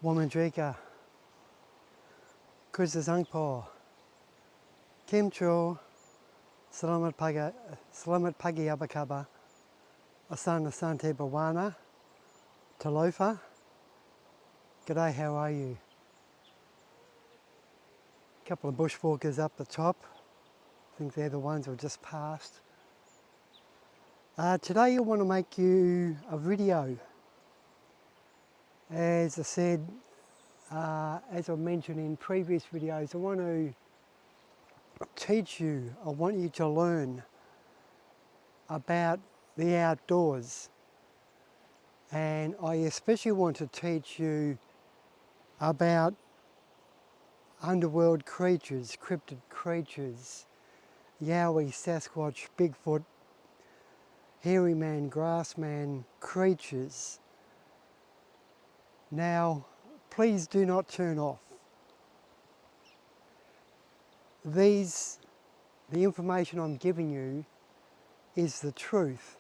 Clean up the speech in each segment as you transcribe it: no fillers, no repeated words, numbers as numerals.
Womandrika, Kuzazangpo, Kimcho, Salamat Pagi Abakaba, Asana Sante Bawana, Talofa. G'day, how are you? A couple of bushwalkers up the top. I think they're the ones who just passed. Today I want to make you a video. As I said, as I mentioned in previous videos, I want to teach you, I want you to learn about the outdoors. And I especially want to teach you about underworld creatures, cryptid creatures, Yowie, Sasquatch, Bigfoot, hairy man, grass man creatures. Now, please do not turn off. The information I'm giving you is the truth.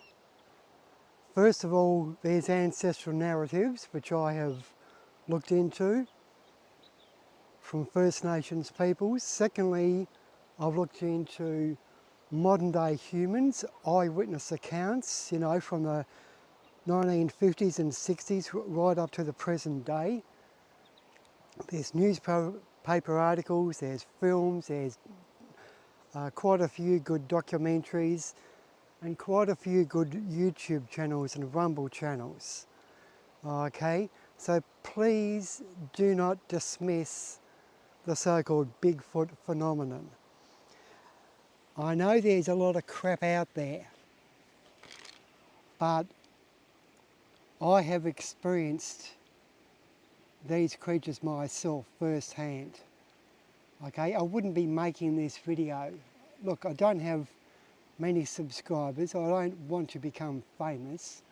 First of all, there's ancestral narratives, which I have looked into from First Nations peoples. Secondly, I've looked into modern day humans, eyewitness accounts, from the 1950s and 60s right up to the present day. There's newspaper articles, there's films, there's quite a few good documentaries and quite a few good YouTube channels and Rumble channels. Okay, so please do not dismiss the so-called Bigfoot phenomenon. I know there's a lot of crap out there, but I have experienced these creatures myself firsthand. Okay, I wouldn't be making this video. Look, I don't have many subscribers. I don't want to become famous.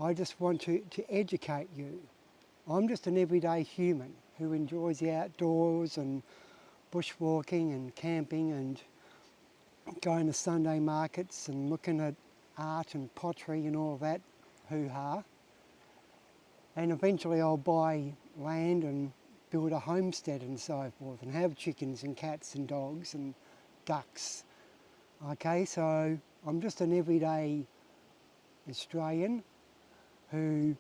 I just want to educate you. I'm just an everyday human who enjoys the outdoors and bushwalking and camping and going to Sunday markets and looking at art and pottery and all that hoo-ha. And eventually I'll buy land and build a homestead and so forth and have chickens and cats and dogs and ducks. Okay, so I'm just an everyday Australian who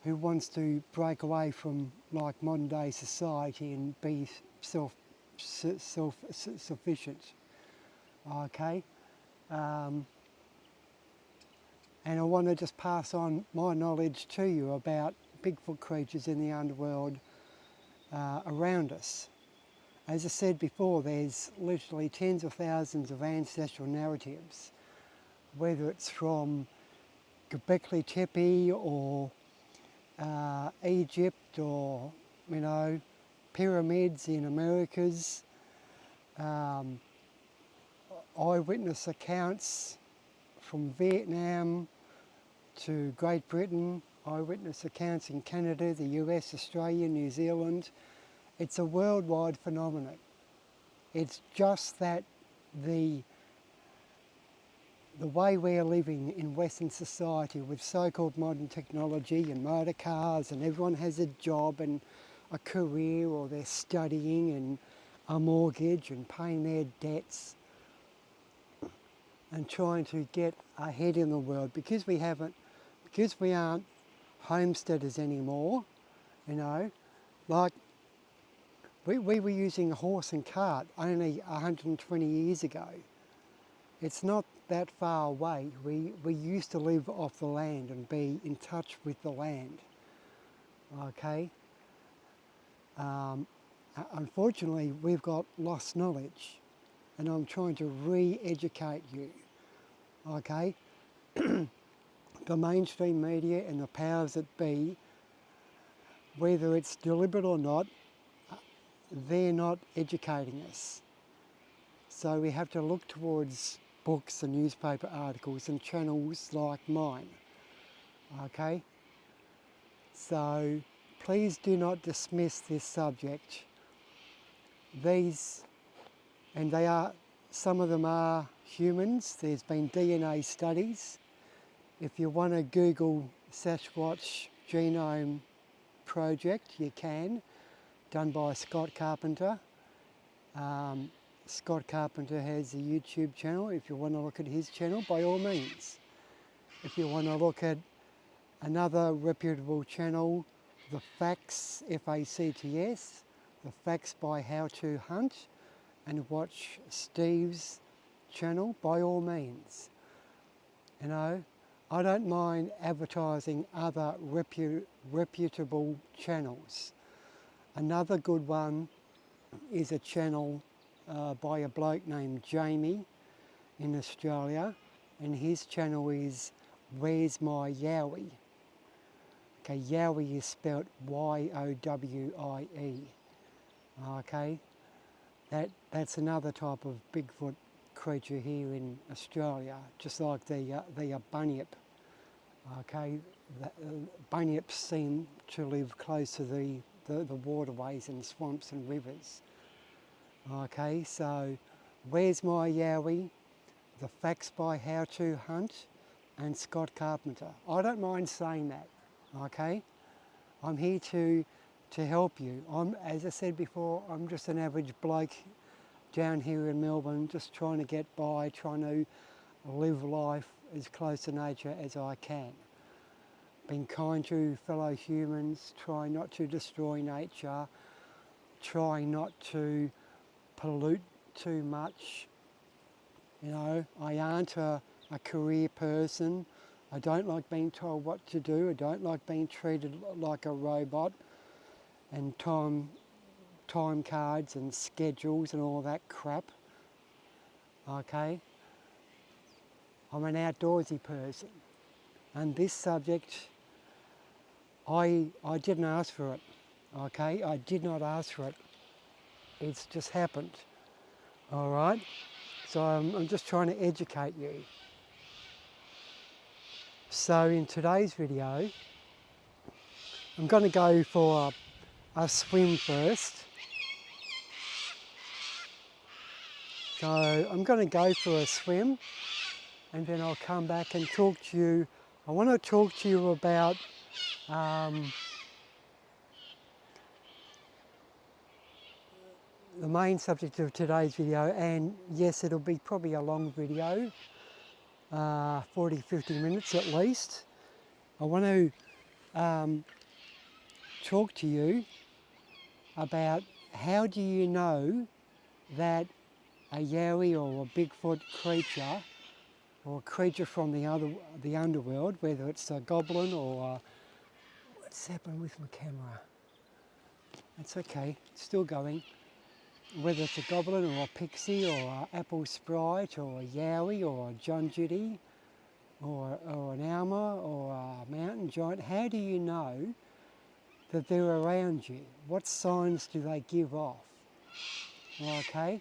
wants to break away from like modern day society and be self-sufficient. Okay, and I want to just pass on my knowledge to you about Bigfoot creatures in the underworld around us. As I said before, there's literally tens of thousands of ancestral narratives, whether it's from Göbekli Tepe or Egypt or, pyramids in Americas, eyewitness accounts from Vietnam to Great Britain, eyewitness accounts in Canada, the US, Australia, New Zealand. It's a worldwide phenomenon. It's just that the way we're living in Western society with so-called modern technology and motor cars and everyone has a job and a career or they're studying and a mortgage and paying their debts and trying to get ahead in the world because we aren't homesteaders anymore, like we were using a horse and cart only 120 years ago. It's not that far away. We used to live off the land and be in touch with the land, okay? Unfortunately, we've got lost knowledge and I'm trying to re-educate you, okay? The mainstream media and the powers that be, whether it's deliberate or not, they're not educating us. So we have to look towards books and newspaper articles and channels like mine, okay? So please do not dismiss this subject. Some of them are humans. There's been DNA studies. If you want to Google Sasquatch genome project, you can, done by Scott Carpenter. Scott Carpenter has a YouTube channel. If you want to look at his channel, by all means. If you want to look at another reputable channel, The Facts, F-A-C-T-S, The Facts by How to Hunt, and watch Steve's channel, by all means. You know, I don't mind advertising other reputable channels. Another good one is a channel by a bloke named Jamie in Australia, and his channel is Where's My Yowie? Okay, Yowie is spelt Y-O-W-I-E. Okay, that's another type of Bigfoot creature here in Australia, just like the bunyip. Okay, bunyips seem to live close to the waterways and swamps and rivers. Okay, so Where's My Yowie, The Facts by How to Hunt, and Scott Carpenter. I don't mind saying that, okay? I'm here to help you. As I said before, I'm just an average bloke down here in Melbourne, just trying to get by, trying to live life as close to nature as I can. Being kind to fellow humans, trying not to destroy nature, trying not to pollute too much. You know, I aren't a career person. I don't like being told what to do. I don't like being treated like a robot and time cards and schedules and all that crap. Okay? I'm an outdoorsy person, and this subject, I didn't ask for it. Okay? I did not ask for it. It's just happened. All right? So I'm just trying to educate you. So in today's video, I'm going to go for a swim first. So I'm going to go for a swim, and then I'll come back and talk to you. I want to talk to you about the main subject of today's video, and yes, it'll be probably a long video, 40-50 minutes at least. I want to talk to you about how do you know that a yowie or a Bigfoot creature, or a creature from the underworld, whether it's a goblin or what's happened with my camera? It's okay, it's still going. Whether it's a goblin or a pixie or an apple sprite or a yowie or a John Judy or an Alma or a mountain giant, how do you know that they're around you? What signs do they give off? Okay?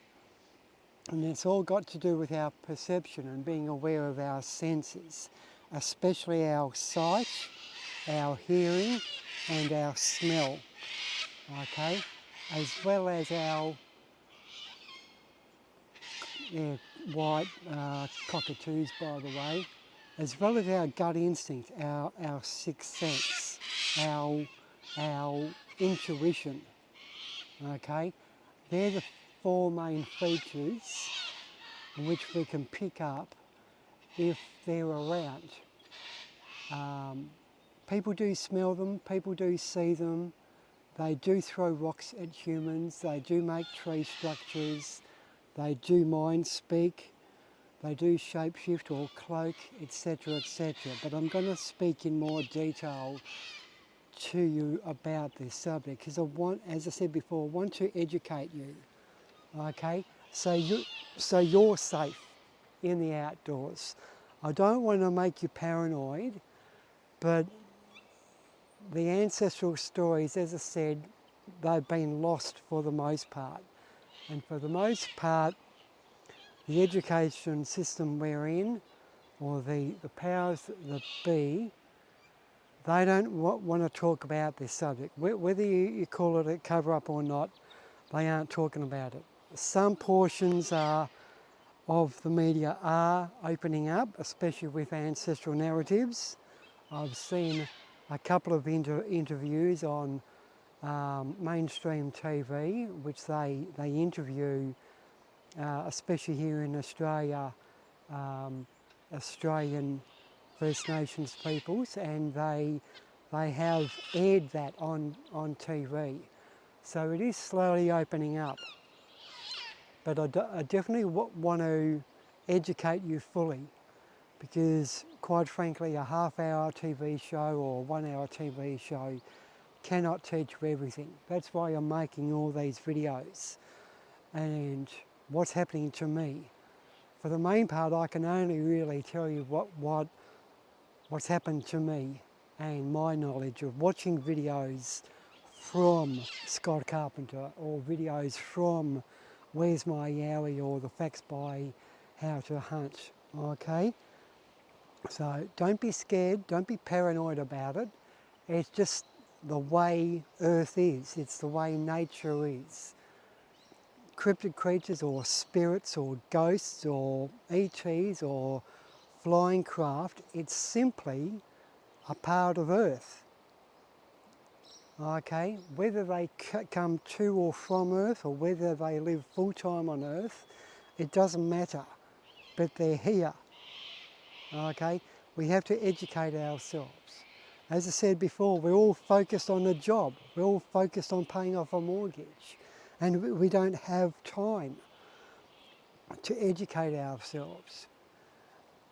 And it's all got to do with our perception and being aware of our senses, especially our sight, our hearing and our smell. Okay? As well as our white cockatoos, by the way, as well as our gut instinct, our sixth sense, our intuition. Okay, they're the four main features which we can pick up if they're around. People do smell them, people do see them, they do throw rocks at humans, they do make tree structures, they do mind speak, they do shapeshift or cloak, etc., etc. But I'm going to speak in more detail to you about this subject because I want, as I said before, I want to educate you. Okay, so you're safe in the outdoors. I don't want to make you paranoid, but the ancestral stories, as I said, they've been lost for the most part. And for the most part, the education system we're in, or the powers that be, they don't want to talk about this subject. Whether you call it a cover-up or not, they aren't talking about it. Some portions of the media are opening up, especially with ancestral narratives. I've seen a couple of interviews on mainstream TV, which they interview, especially here in Australia, Australian First Nations peoples, and they have aired that on TV. So it is slowly opening up. But I definitely want to educate you fully, because quite frankly a half-hour TV show or 1 hour TV show cannot teach you everything. That's why I'm making all these videos and what's happening to me. For the main part, I can only really tell you what's happened to me and my knowledge of watching videos from Scott Carpenter or videos from Where's My Yowie or the Facts by How to Hunt, okay? So don't be scared, don't be paranoid about it. It's just the way Earth is, it's the way nature is. Cryptid creatures or spirits or ghosts or ETs or flying craft, it's simply a part of Earth. Okay, whether they come to or from Earth or whether they live full time on Earth, it doesn't matter, but they're here. Okay, we have to educate ourselves. As I said before, we're all focused on a job, we're all focused on paying off a mortgage, and we don't have time to educate ourselves.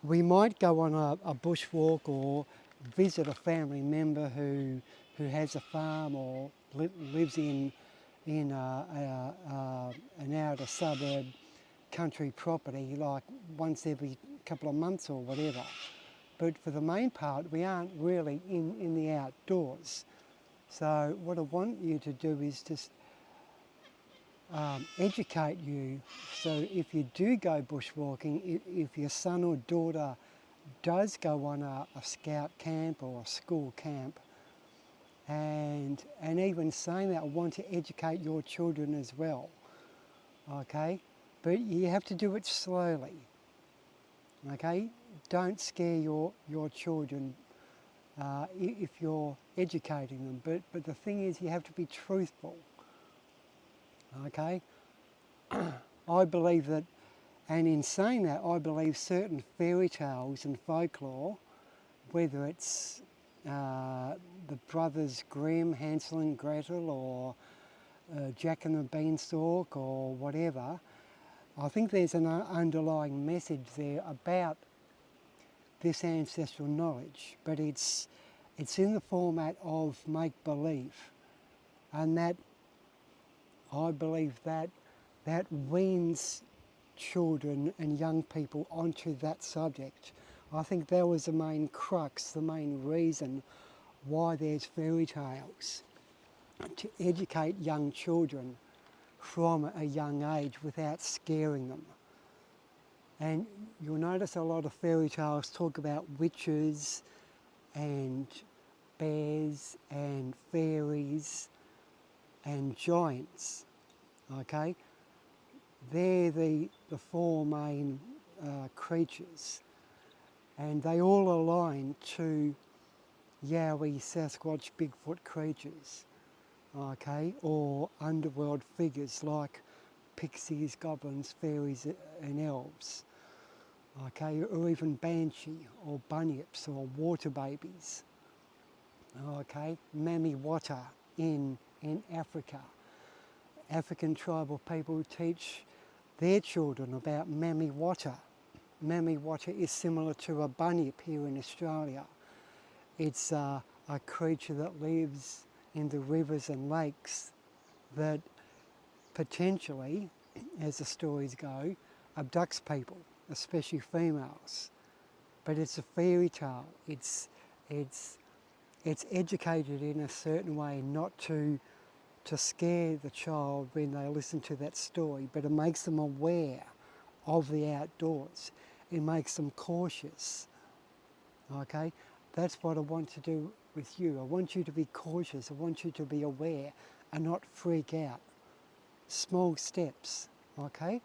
We might go on a bushwalk or visit a family member who has a farm or lives in an outer suburb country property, like once every couple of months or whatever. But for the main part, we aren't really in the outdoors. So what I want you to do is just educate you, so if you do go bushwalking, if your son or daughter does go on a scout camp or a school camp, and even saying that, I want to educate your children as well, okay? But you have to do it slowly, okay? Don't scare your children if you're educating them, but the thing is, you have to be truthful, okay? I believe that, and in saying that, I believe certain fairy tales and folklore, whether it's the brothers Grimm, Hansel and Gretel, or Jack and the Beanstalk, or whatever, I think there's an underlying message there about this ancestral knowledge, but it's in the format of make-believe, and that, I believe that weans children and young people onto that subject. I think that was the main crux, the main reason why there's fairy tales, to educate young children from a young age without scaring them. And you'll notice a lot of fairy tales talk about witches and bears and fairies and giants, okay? They're the four main creatures, and they all align to Yowie, Sasquatch, Bigfoot creatures, okay, or underworld figures like pixies, goblins, fairies and elves, okay, or even banshee or bunyips or water babies, okay, mami wata in Africa. African tribal people teach their children about mami wata. Mami wata is similar to a bunyip here in Australia. It's a creature that lives in the rivers and lakes that potentially, as the stories go, abducts people, especially females. But it's a fairy tale. It's educated in a certain way, not to scare the child when they listen to that story, but it makes them aware of the outdoors. It makes them cautious, okay? That's what I want to do with you. I want you to be cautious. I want you to be aware and not freak out. Small steps, okay?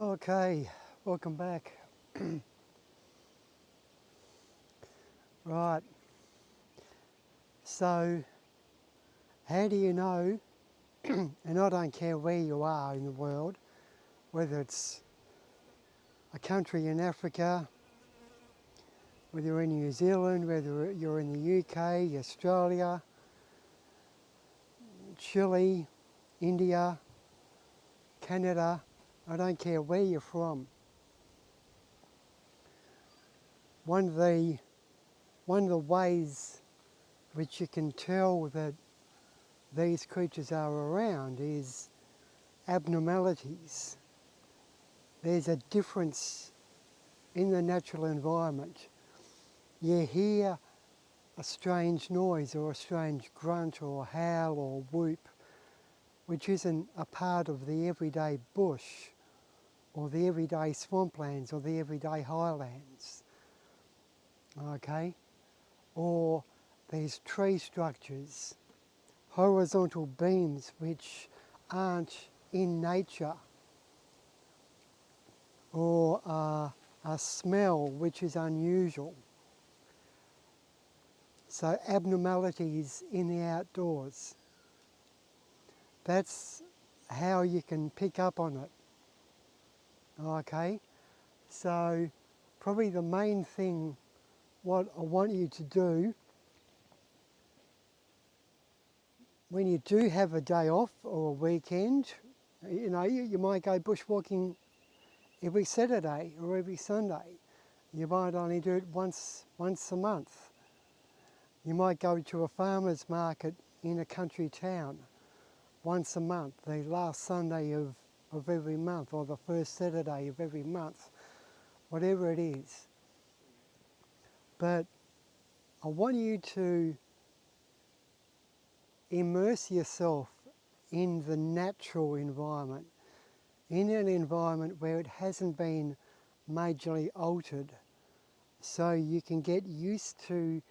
Okay, welcome back. Right, so how do you know, and I don't care where you are in the world, whether it's a country in Africa, whether you're in New Zealand, whether you're in the UK, Australia, Chile, India, Canada, I don't care where you're from. One of the ways which you can tell that these creatures are around is abnormalities. There's a difference in the natural environment. You hear a strange noise or a strange grunt or howl or whoop, which isn't a part of the everyday bush or the everyday swamplands or the everyday highlands, okay? Or these tree structures, horizontal beams which aren't in nature, or a smell which is unusual. So abnormalities in the outdoors. That's how you can pick up on it, okay? So probably the main thing what I want you to do when you do have a day off or a weekend, you might go bushwalking every Saturday or every Sunday. You might only do it once a month. You might go to a farmer's market in a country town once a month, the last Sunday of every month or the first Saturday of every month, whatever it is. But I want you to immerse yourself in the natural environment, in an environment where it hasn't been majorly altered, so you can get used to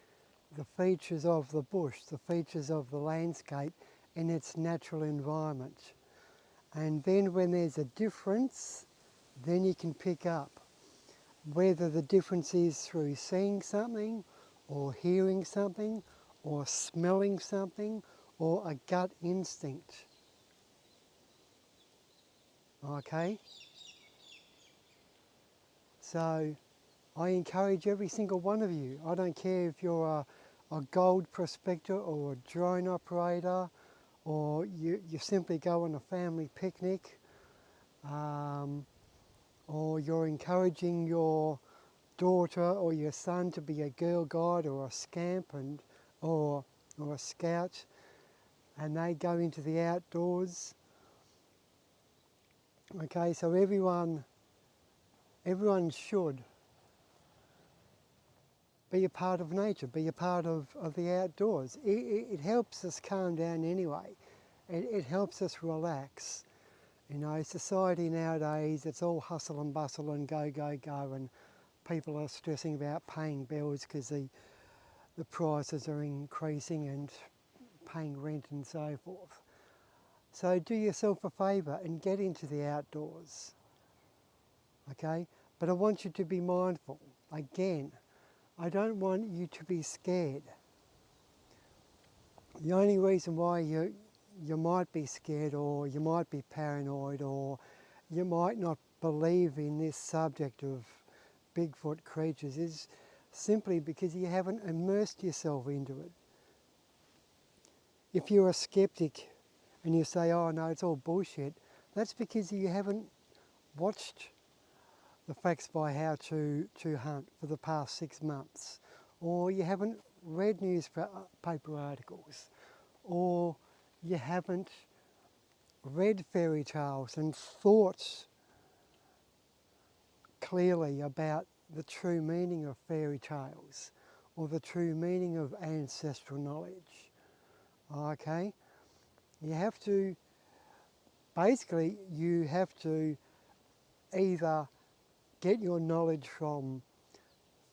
the features of the bush, the features of the landscape in its natural environment. And then when there's a difference, then you can pick up whether the difference is through seeing something or hearing something or smelling something or a gut instinct. Okay? So I encourage every single one of you. I don't care if you're a gold prospector or a drone operator, or you simply go on a family picnic, or you're encouraging your daughter or your son to be a Girl Guide or a scamp or a scout, and they go into the outdoors. Okay, so everyone should be a part of nature, be a part of the outdoors. It helps us calm down anyway. It helps us relax. Society nowadays, it's all hustle and bustle and go, go, go, and people are stressing about paying bills because the prices are increasing and paying rent and so forth. So do yourself a favour and get into the outdoors, okay? But I want you to be mindful. Again, I don't want you to be scared. The only reason why you might be scared or you might be paranoid or you might not believe in this subject of Bigfoot creatures is simply because you haven't immersed yourself into it. If you're a skeptic and you say, oh no, it's all bullshit, that's because you haven't watched the Facts by How to Hunt for the past 6 months, or you haven't read newspaper articles, or you haven't read fairy tales and thought clearly about the true meaning of fairy tales or the true meaning of ancestral knowledge. Okay? You have to either get your knowledge from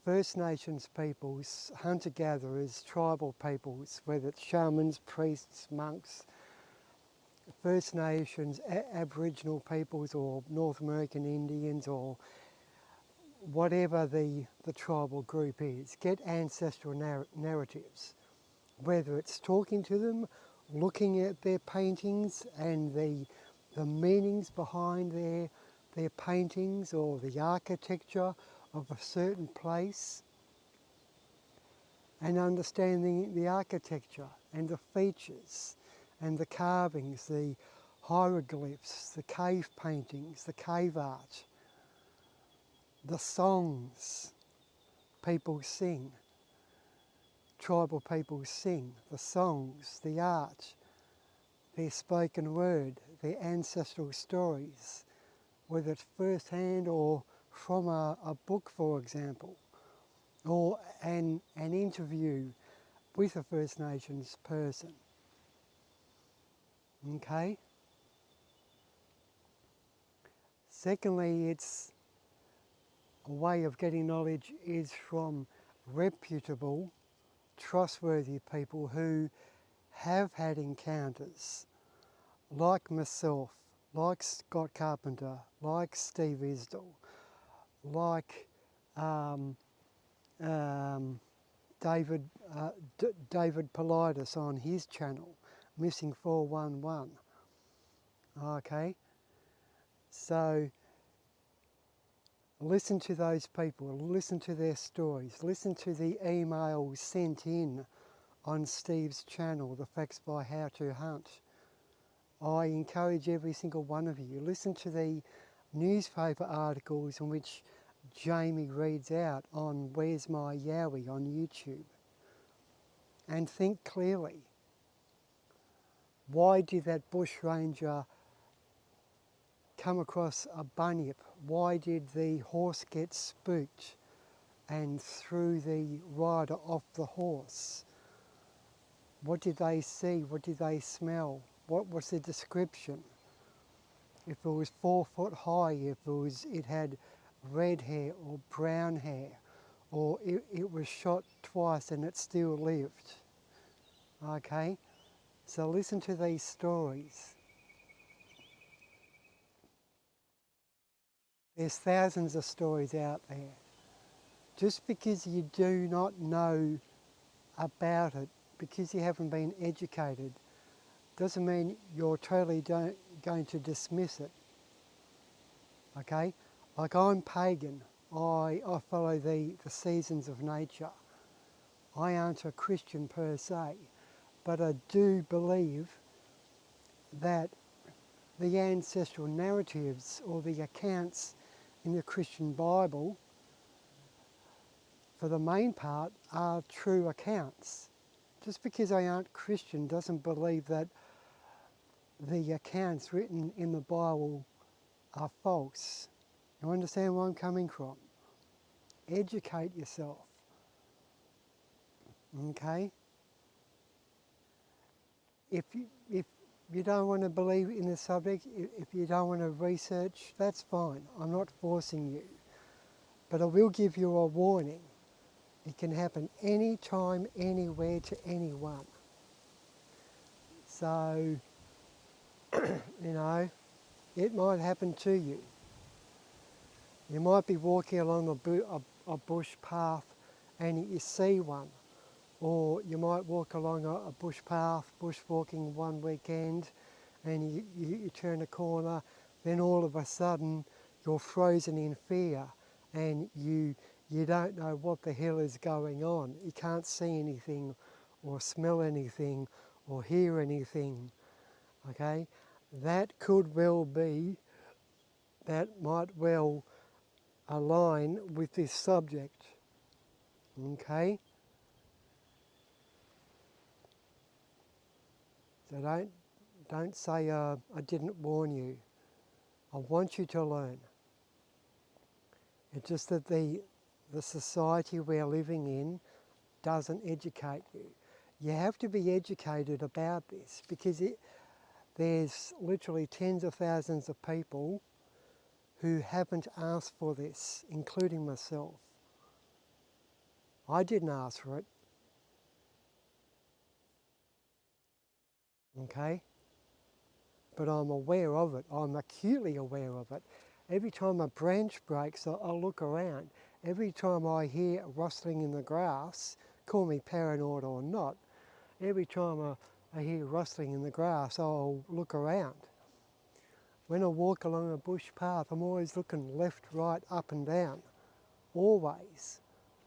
First Nations peoples, hunter-gatherers, tribal peoples, whether it's shamans, priests, monks, First Nations, Aboriginal peoples or North American Indians or whatever the tribal group is, get ancestral narratives, whether it's talking to them, looking at their paintings and the meanings behind their paintings or the architecture of a certain place, and understanding the architecture and the features and the carvings, the hieroglyphs, the cave paintings, the cave art, the songs people sing, tribal people sing, the songs, the art, their spoken word, their ancestral stories, whether it's first-hand or from a book, for example, or an interview with a First Nations person. Okay? Secondly, it's a way of getting knowledge is from reputable, trustworthy people who have had encounters, like myself, like Scott Carpenter, like Steve Isdell, like David Politis on his channel, Missing 411. Okay, so listen to those people, listen to their stories, listen to the emails sent in on Steve's channel, The Facts by How to Hunt. I encourage every single one of you, listen to the newspaper articles in which Jamie reads out on Where's My Yowie on YouTube, and think clearly. Why did that bushranger come across a bunyip? Why did the horse get spooked and threw the rider off the horse? What did they see? What did they smell? What was the description? If it was 4 foot high, if it had red hair or brown hair, or it was shot twice and it still lived. Okay, so listen to these stories. There's thousands of stories out there. Just because you do not know about it, because you haven't been educated, doesn't mean you're totally going to dismiss it. Okay? Like, I'm pagan. I follow the seasons of nature. I aren't a Christian per se, but I do believe that the ancestral narratives or the accounts in the Christian Bible, for the main part, are true accounts. Just because I aren't Christian doesn't believe that the accounts written in the Bible are false. You understand where I'm coming from? Educate yourself. Okay? If you don't want to believe in the subject, if you don't want to research, that's fine. I'm not forcing you. But I will give you a warning. It can happen anytime, anywhere, to anyone. So, you know, it might happen to you. You might be walking along a bush path and you see one. Or you might walk along a bush path, bushwalking one weekend, and you turn a corner, then all of a sudden you're frozen in fear and you don't know what the hell is going on. You can't see anything or smell anything or hear anything, okay? That could well be, that might well align with this subject, okay? So don't say I didn't warn you. I want you to learn. It's just that the society we're living in doesn't educate you. You have to be educated about this because there's literally tens of thousands of people who haven't asked for this, including myself. I didn't ask for it, okay? But I'm aware of it. I'm acutely aware of it. Every time a branch breaks, I'll look around. Every time I hear rustling in the grass, call me paranoid or not, every time I hear rustling in the grass, I'll look around. When I walk along a bush path, I'm always looking left, right, up and down, always.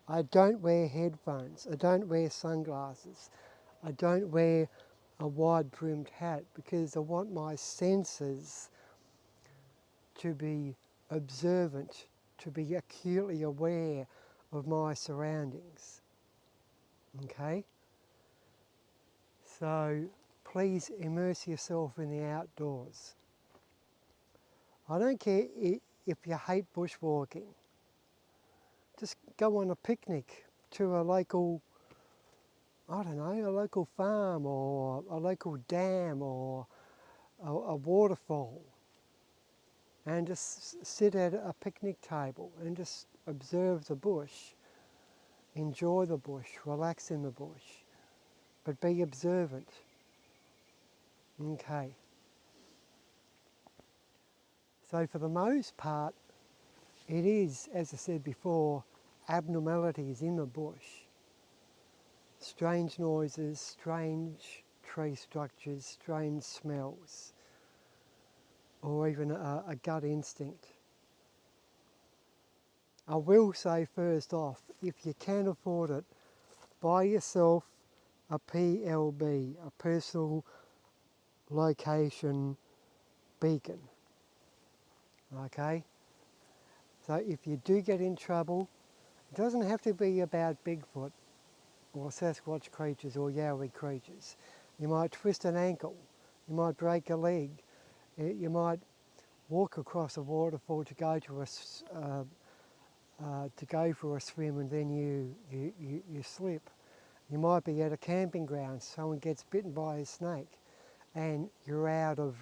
I don't wear headphones, I don't wear sunglasses, I don't wear a wide-brimmed hat because I want my senses to be observant, to be acutely aware of my surroundings. Okay? So please immerse yourself in the outdoors. I don't care if you hate bushwalking. Just go on a picnic to a local, I don't know, a local farm or a local dam or a waterfall, and just sit at a picnic table and just observe the bush, enjoy the bush, relax in the bush, but be observant. Okay. So for the most part, it is, as I said before, abnormalities in the bush. Strange noises, strange tree structures, strange smells, or even a gut instinct. I will say first off, if you can afford it, buy yourself a PLB, a personal location beacon. Okay? So if you do get in trouble, it doesn't have to be about Bigfoot or Sasquatch creatures or Yowie creatures. You might twist an ankle, you might break a leg, you might walk across a waterfall to go to to go for a swim, and then you slip. You might be at a camping ground, someone gets bitten by a snake, and you're out of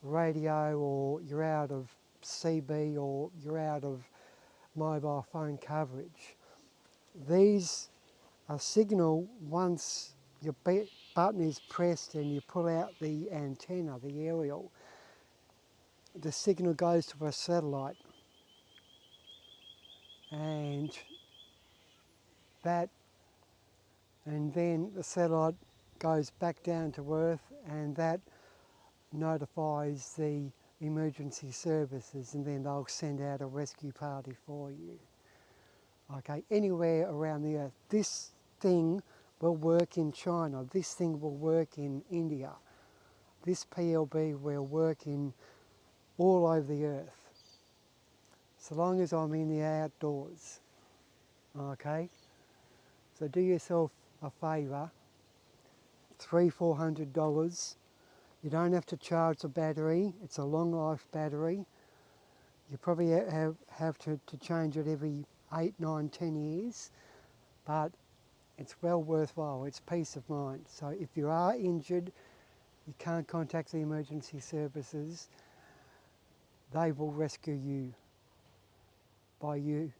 radio, or you're out of CB, or you're out of mobile phone coverage. These are signal once your button is pressed and you pull out the antenna, the aerial, the signal goes to a satellite, and then the satellite goes back down to Earth, and that notifies the emergency services, and then they'll send out a rescue party for you. Okay, anywhere around the Earth. This thing will work in China, this thing will work in India, this PLB will work in all over the Earth, so long as I'm in the outdoors. Okay, so do yourself a favour, $300-400. You don't have to charge the battery, it's a long life battery. You probably have to change it every 8, 9, 10 years, but it's well worthwhile, it's peace of mind. So if you are injured, you can't contact the emergency services, they will rescue you by you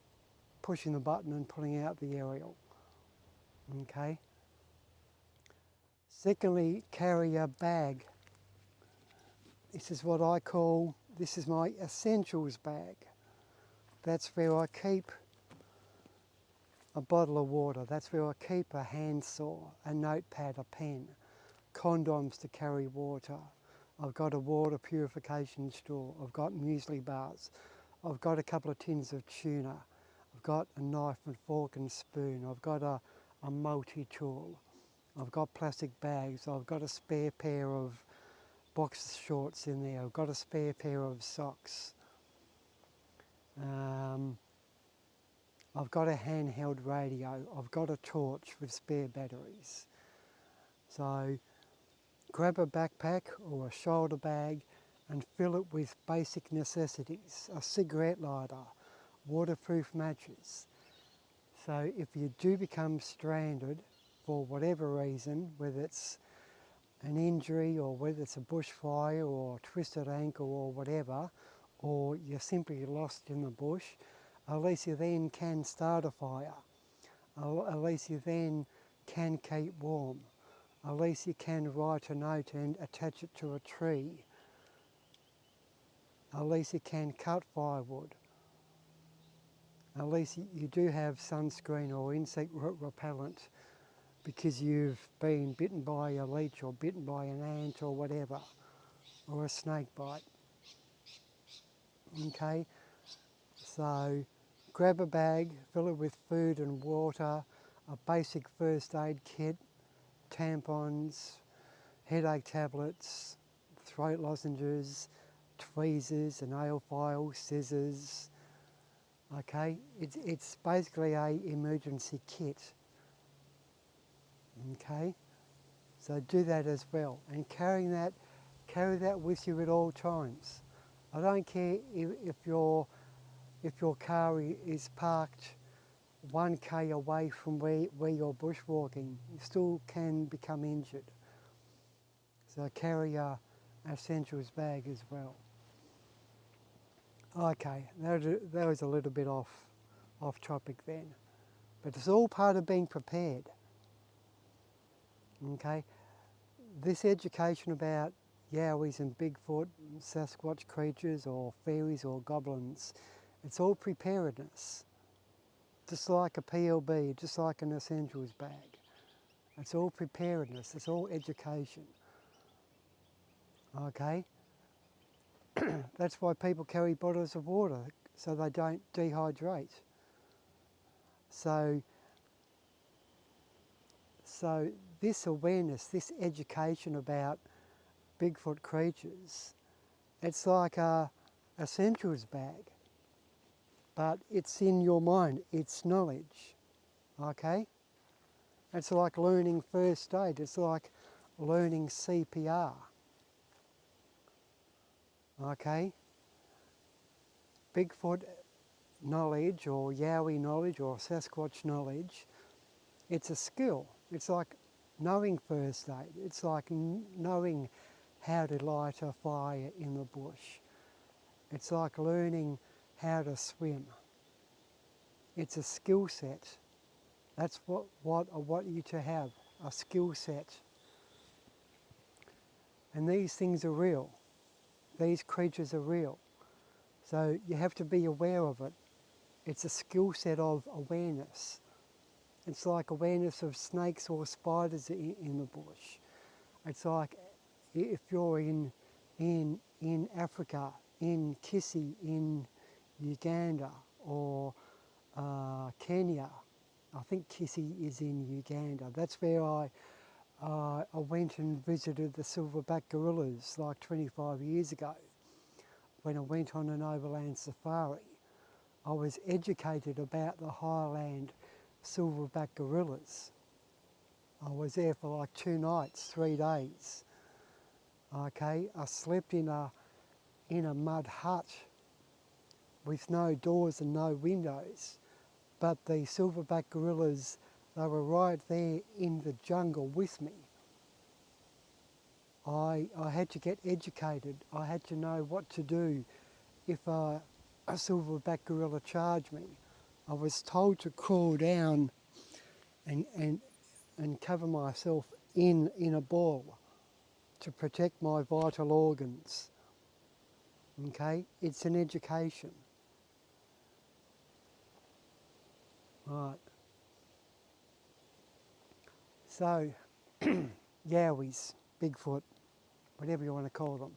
pushing the button and pulling out the aerial. Okay? Secondly, carry a bag. This is what I call, this is my essentials bag. That's where I keep a bottle of water, that's where I keep a handsaw, a notepad, a pen, condoms to carry water. I've got a water purification straw, I've got muesli bars, I've got a couple of tins of tuna, I've got a knife and fork and spoon, I've got a multi-tool, I've got plastic bags, I've got a spare pair of boxer shorts in there, I've got a spare pair of socks. I've got a handheld radio, I've got a torch with spare batteries. So grab a backpack or a shoulder bag and fill it with basic necessities, a cigarette lighter, waterproof matches. So if you do become stranded for whatever reason, whether it's an injury or whether it's a bushfire or a twisted ankle or whatever, or you're simply lost in the bush, at least you then can start a fire. At least you then can keep warm. At least you can write a note and attach it to a tree. At least you can cut firewood. At least you do have sunscreen or insect repellent because you've been bitten by a leech or bitten by an ant or whatever, or a snake bite. Okay, so grab a bag, fill it with food and water, a basic first aid kit, tampons, headache tablets, throat lozenges, tweezers, a nail file, scissors. Okay, it's basically a emergency kit. Okay, so do that as well, and carry that with you at all times. I don't care if your car is parked 1k away from where you're bushwalking, you still can become injured. So carry a essentials bag as well. Okay, that was a little bit off topic then, but it's all part of being prepared. Okay, this education about Yowies and Bigfoot, Sasquatch creatures or fairies or goblins, it's all preparedness. Just like a PLB, just like an essentials bag. It's all preparedness, it's all education. Okay? That's why people carry bottles of water, so they don't dehydrate. So this awareness, this education about Bigfoot creatures, it's like a essentials bag, but it's in your mind, it's knowledge, okay? It's like learning first aid, it's like learning CPR, okay? Bigfoot knowledge or Yowie knowledge or Sasquatch knowledge, it's a skill. It's like knowing first aid. It's like knowing how to light a fire in the bush. It's like learning how to swim. It's a skill set. That's what I want you to have, a skill set. And these things are real. These creatures are real. So you have to be aware of it. It's a skill set of awareness. It's like awareness of snakes or spiders in the bush. It's like if you're in Africa, in Kissi, in Uganda or Kenya. I think Kissi is in Uganda. That's where I went and visited the silverback gorillas like 25 years ago when I went on an overland safari. I was educated about the highland silverback gorillas. I was there for like 2 nights, 3 days. Okay, I slept in a mud hut with no doors and no windows, but the silverback gorillas, they were right there in the jungle with me. I had to get educated. I had to know what to do if a silverback gorilla charged me. I was told to crawl down and cover myself in a ball to protect my vital organs. Okay, it's an education. Right. So, Yowies, Bigfoot, whatever you want to call them.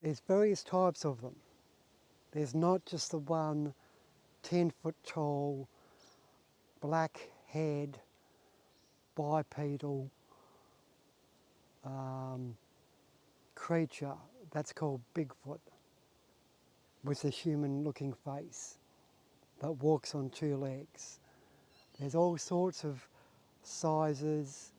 There's various types of them. There's not just the one 10-foot tall, black-haired, bipedal creature that's called Bigfoot with a human-looking face that walks on 2 legs. There's all sorts of sizes,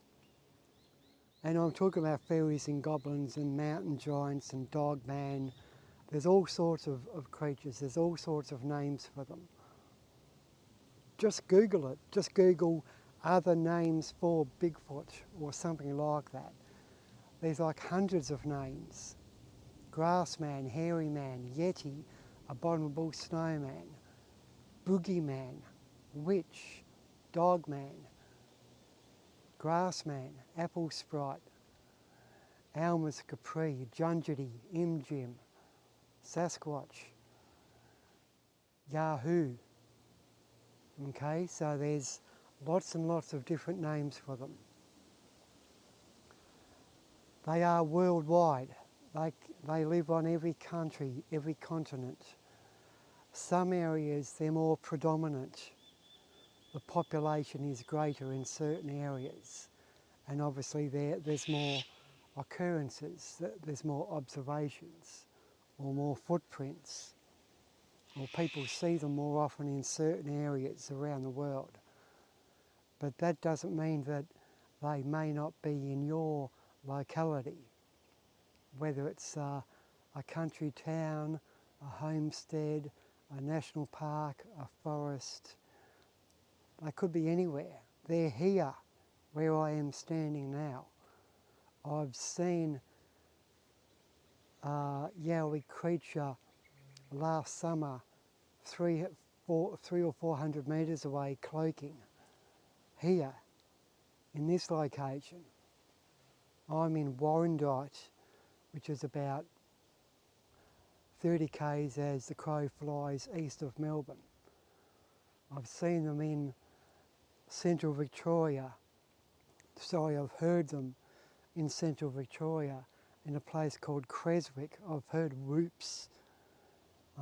and I'm talking about fairies and goblins and mountain giants and dogman. There's all sorts of creatures, there's all sorts of names for them. Just Google it, just Google other names for Bigfoot or something like that. There's like hundreds of names. Grassman, hairy man, yeti, abominable snowman, boogeyman, witch, dogman, grassman, apple sprite, Alma's Capri, Junjity, Imjim, Sasquatch, Yahoo. Okay, so there's lots and lots of different names for them. They are worldwide. They live on every country, every continent. Some areas they're more predominant. The population is greater in certain areas, and obviously there's more occurrences, there's more observations, or more footprints, or people see them more often in certain areas around the world. But that doesn't mean that they may not be in your locality, whether it's a country town, a homestead, a national park, a forest. They could be anywhere. They're here, where I am standing now. I've seen a Yowie creature last summer, 300 or 400 metres away, cloaking. Here, in this location. I'm in Warrandyte, which is about 30 k's as the crow flies east of Melbourne. I've seen them in central Victoria. Sorry, I've heard them in central Victoria in a place called Creswick. I've heard whoops.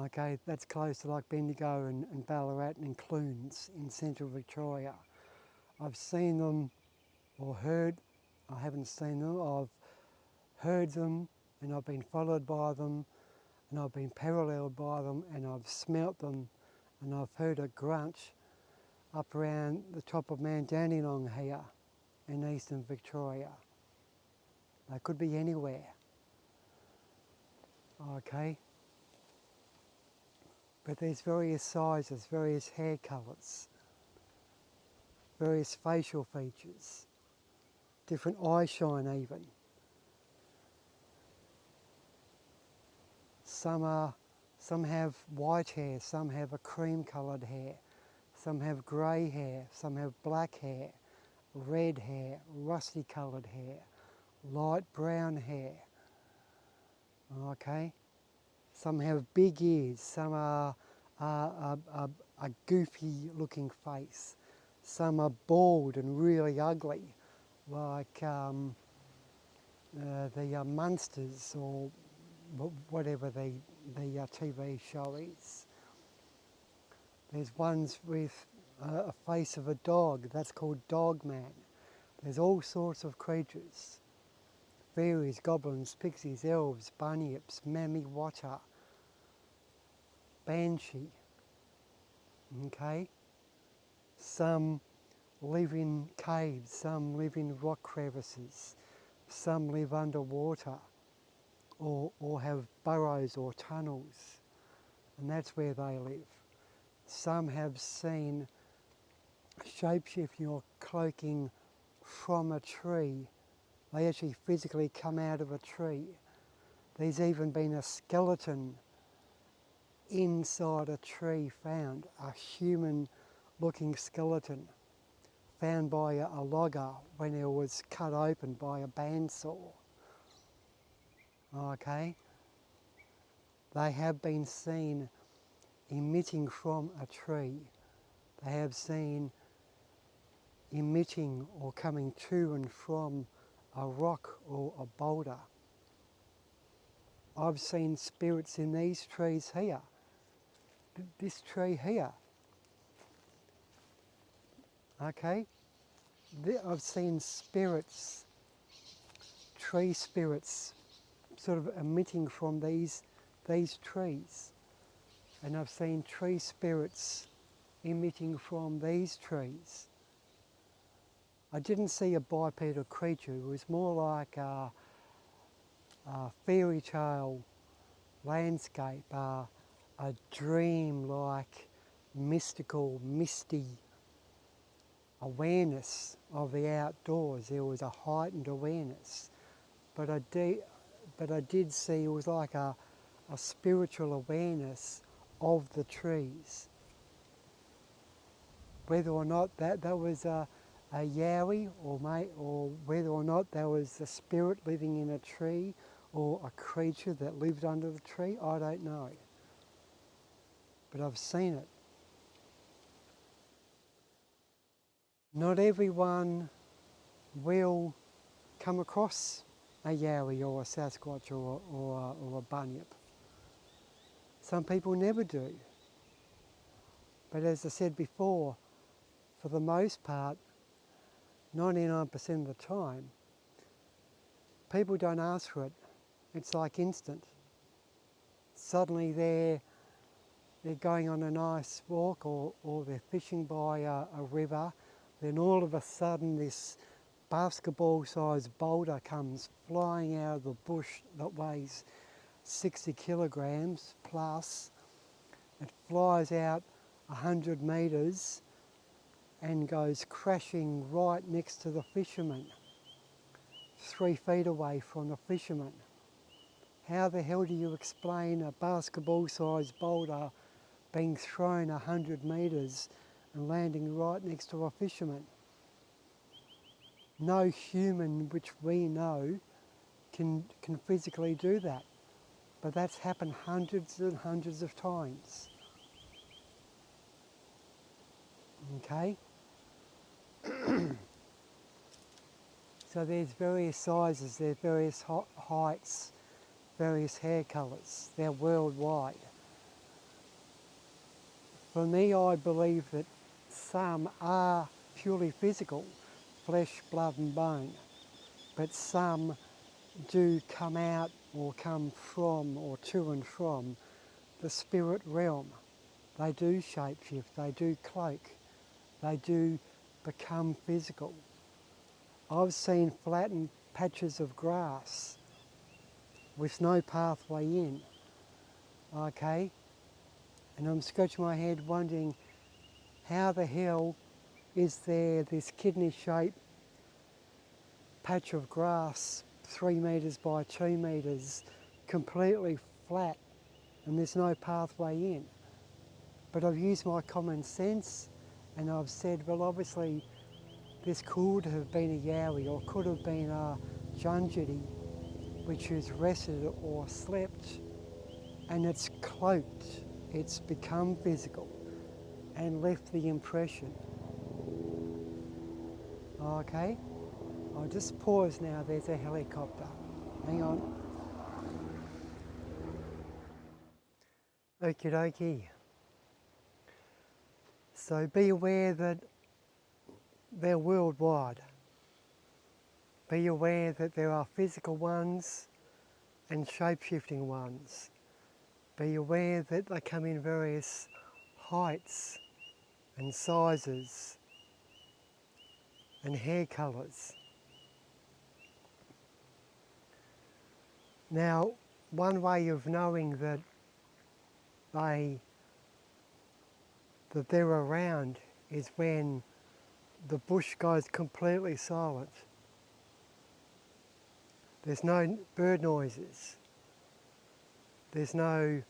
Okay, that's close to like Bendigo and Ballarat and Clunes in central Victoria. I've seen them or heard, I haven't seen them, I've heard them and I've been followed by them and I've been paralleled by them and I've smelt them and I've heard a grunt up around the top of Mount Dandenong here in eastern Victoria. They could be anywhere. Okay, but there's various sizes, various hair colours, various facial features, different eye shine even. Some have white hair, some have a cream coloured hair, some have grey hair, some have black hair, red hair, rusty coloured hair, light brown hair. Okay, some have big ears, some are a goofy looking face, some are bald and really ugly, like the Munsters or whatever the TV show is. There's ones with a face of a dog, that's called Dogman. There's all sorts of creatures. Fairies, goblins, pixies, elves, bunyips, mammy water, banshee. Okay? Some live in caves, some live in rock crevices, some live underwater or have burrows or tunnels, and that's where they live. Some have seen shapeshifting or cloaking from a tree. They actually physically come out of a tree. There's even been a skeleton inside a tree found, a human looking skeleton found by a logger when it was cut open by a bandsaw. Okay? They have been seen emitting from a tree. They have seen emitting or coming to and from a rock or a boulder. I've seen spirits in these trees here. This tree here. Okay? I've seen spirits, tree spirits, sort of emitting from these trees. And I've seen tree spirits emitting from these trees. I didn't see a bipedal creature. It was more like a fairy tale landscape, a dream-like, mystical, misty awareness of the outdoors. There was a heightened awareness. But I did see it was like a spiritual awareness of the trees. whether or not that was a yowie, or whether or not there was a spirit living in a tree or a creature that lived under the tree, I don't know. But I've seen it. Not everyone will come across a yowie or a Sasquatch or a bunyip. Some people never do. But as I said before, for the most part, 99% of the time, people don't ask for it. It's like instant. Suddenly they're going on a nice walk, or they're fishing by a river, then all of a sudden this basketball-sized boulder comes flying out of the bush that weighs 60 kilograms plus. It flies out 100 metres and goes crashing right next to the fisherman, 3 feet away from the fisherman. How the hell do you explain a basketball-sized boulder being thrown 100 metres and landing right next to a fisherman? No human which we know can physically do that. But that's happened hundreds and hundreds of times. Okay? So there's various sizes, there's various heights, various hair colours. They're worldwide. For me, I believe that some are purely physical, flesh, blood and bone, but some do come out or come from or to and from the spirit realm. They do shapeshift, they do cloak, they do become physical. I've seen flattened patches of grass with no pathway in, okay? And I'm scratching my head wondering how the hell is there this kidney-shaped patch of grass 3 metres by 2 metres, completely flat, and there's no pathway in. But I've used my common sense and I've said, well, obviously this could have been a yowie or could have been a nudity which has rested or slept, and it's cloaked, it's become physical and left the impression. Okay, I'll just pause now, there's a helicopter. Hang on. Okie dokie. So be aware that they're worldwide. Be aware that there are physical ones and shape-shifting ones. Be aware that they come in various heights and sizes and hair colours. Now, one way of knowing that they're around is when the bush goes completely silent. There's no bird noises. There's no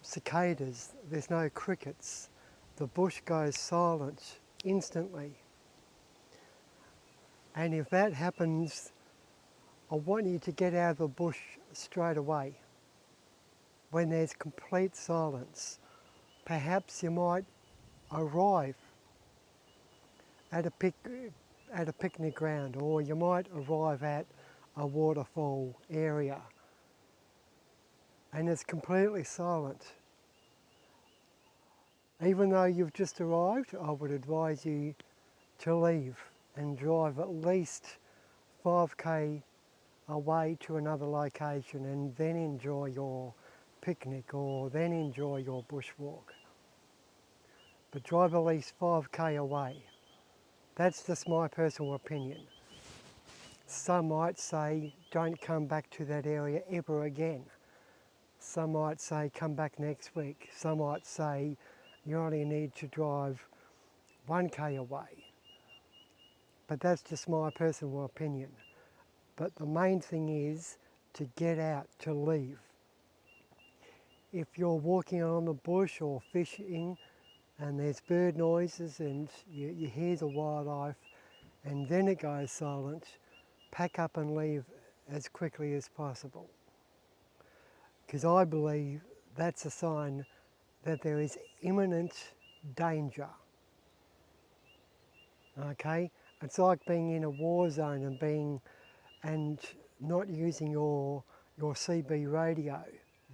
cicadas. There's no crickets. The bush goes silent instantly. And if that happens, I want you to get out of the bush straight away. When there's complete silence, perhaps you might arrive at a picnic ground, or you might arrive at a waterfall area and it's completely silent. Even though you've just arrived, I would advise you to leave and drive at least 5k away to another location and then enjoy your picnic or then enjoy your bushwalk. But drive at least 5k away. That's just my personal opinion. Some might say don't come back to that area ever again. Some might say come back next week. Some might say you only need to drive 1k away. But that's just my personal opinion. But the main thing is to get out, to leave. If you're walking on the bush or fishing and there's bird noises and you hear the wildlife, and then it goes silent, pack up and leave as quickly as possible. Because I believe that's a sign that there is imminent danger. Okay? It's like being in a war zone and not using your CB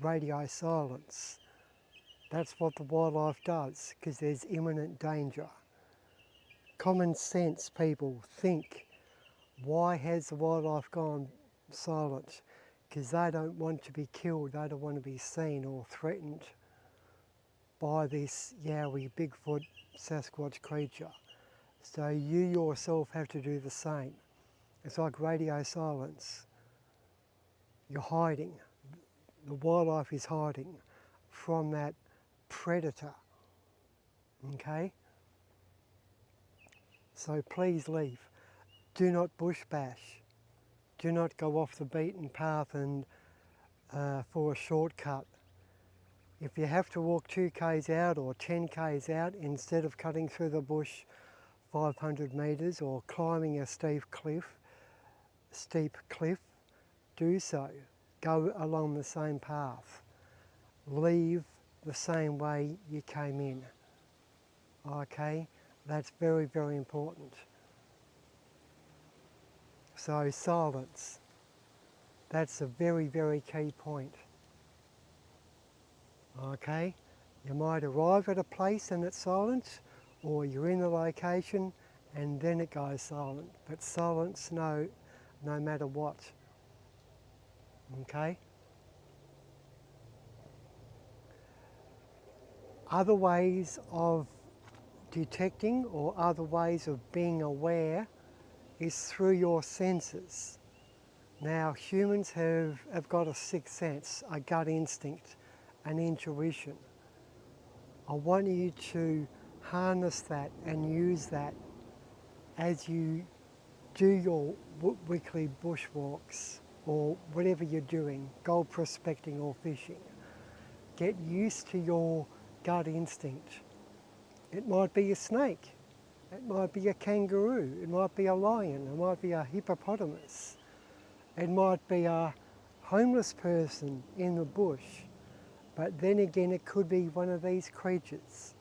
radio silence. That's what the wildlife does, because there's imminent danger. Common sense people think, why has the wildlife gone silent? Because they don't want to be killed, they don't want to be seen or threatened by this Yowie Bigfoot Sasquatch creature. So you yourself have to do the same. It's like radio silence. You're hiding. The wildlife is hiding from that predator. Okay? So please leave. Do not bush bash. Do not go off the beaten path and for a shortcut. If you have to walk 2 k's out or 10 k's out, instead of cutting through the bush 500 metres or climbing a steep cliff, do so. Go along the same path. Leave the same way you came in. Okay? That's very, very important. So silence. That's a very, very key point. Okay? You might arrive at a place and it's silent, or you're in the location and then it goes silent. But silence, no matter what. Okay? Other ways of detecting or other ways of being aware is through your senses. Now, humans have got a sixth sense, a gut instinct, an intuition. I want you to harness that and use that as you do your weekly bushwalks or whatever you're doing, gold prospecting or fishing. Get used to your gut instinct. It might be a snake, it might be a kangaroo, it might be a lion, it might be a hippopotamus, it might be a homeless person in the bush, but then again it could be one of these creatures,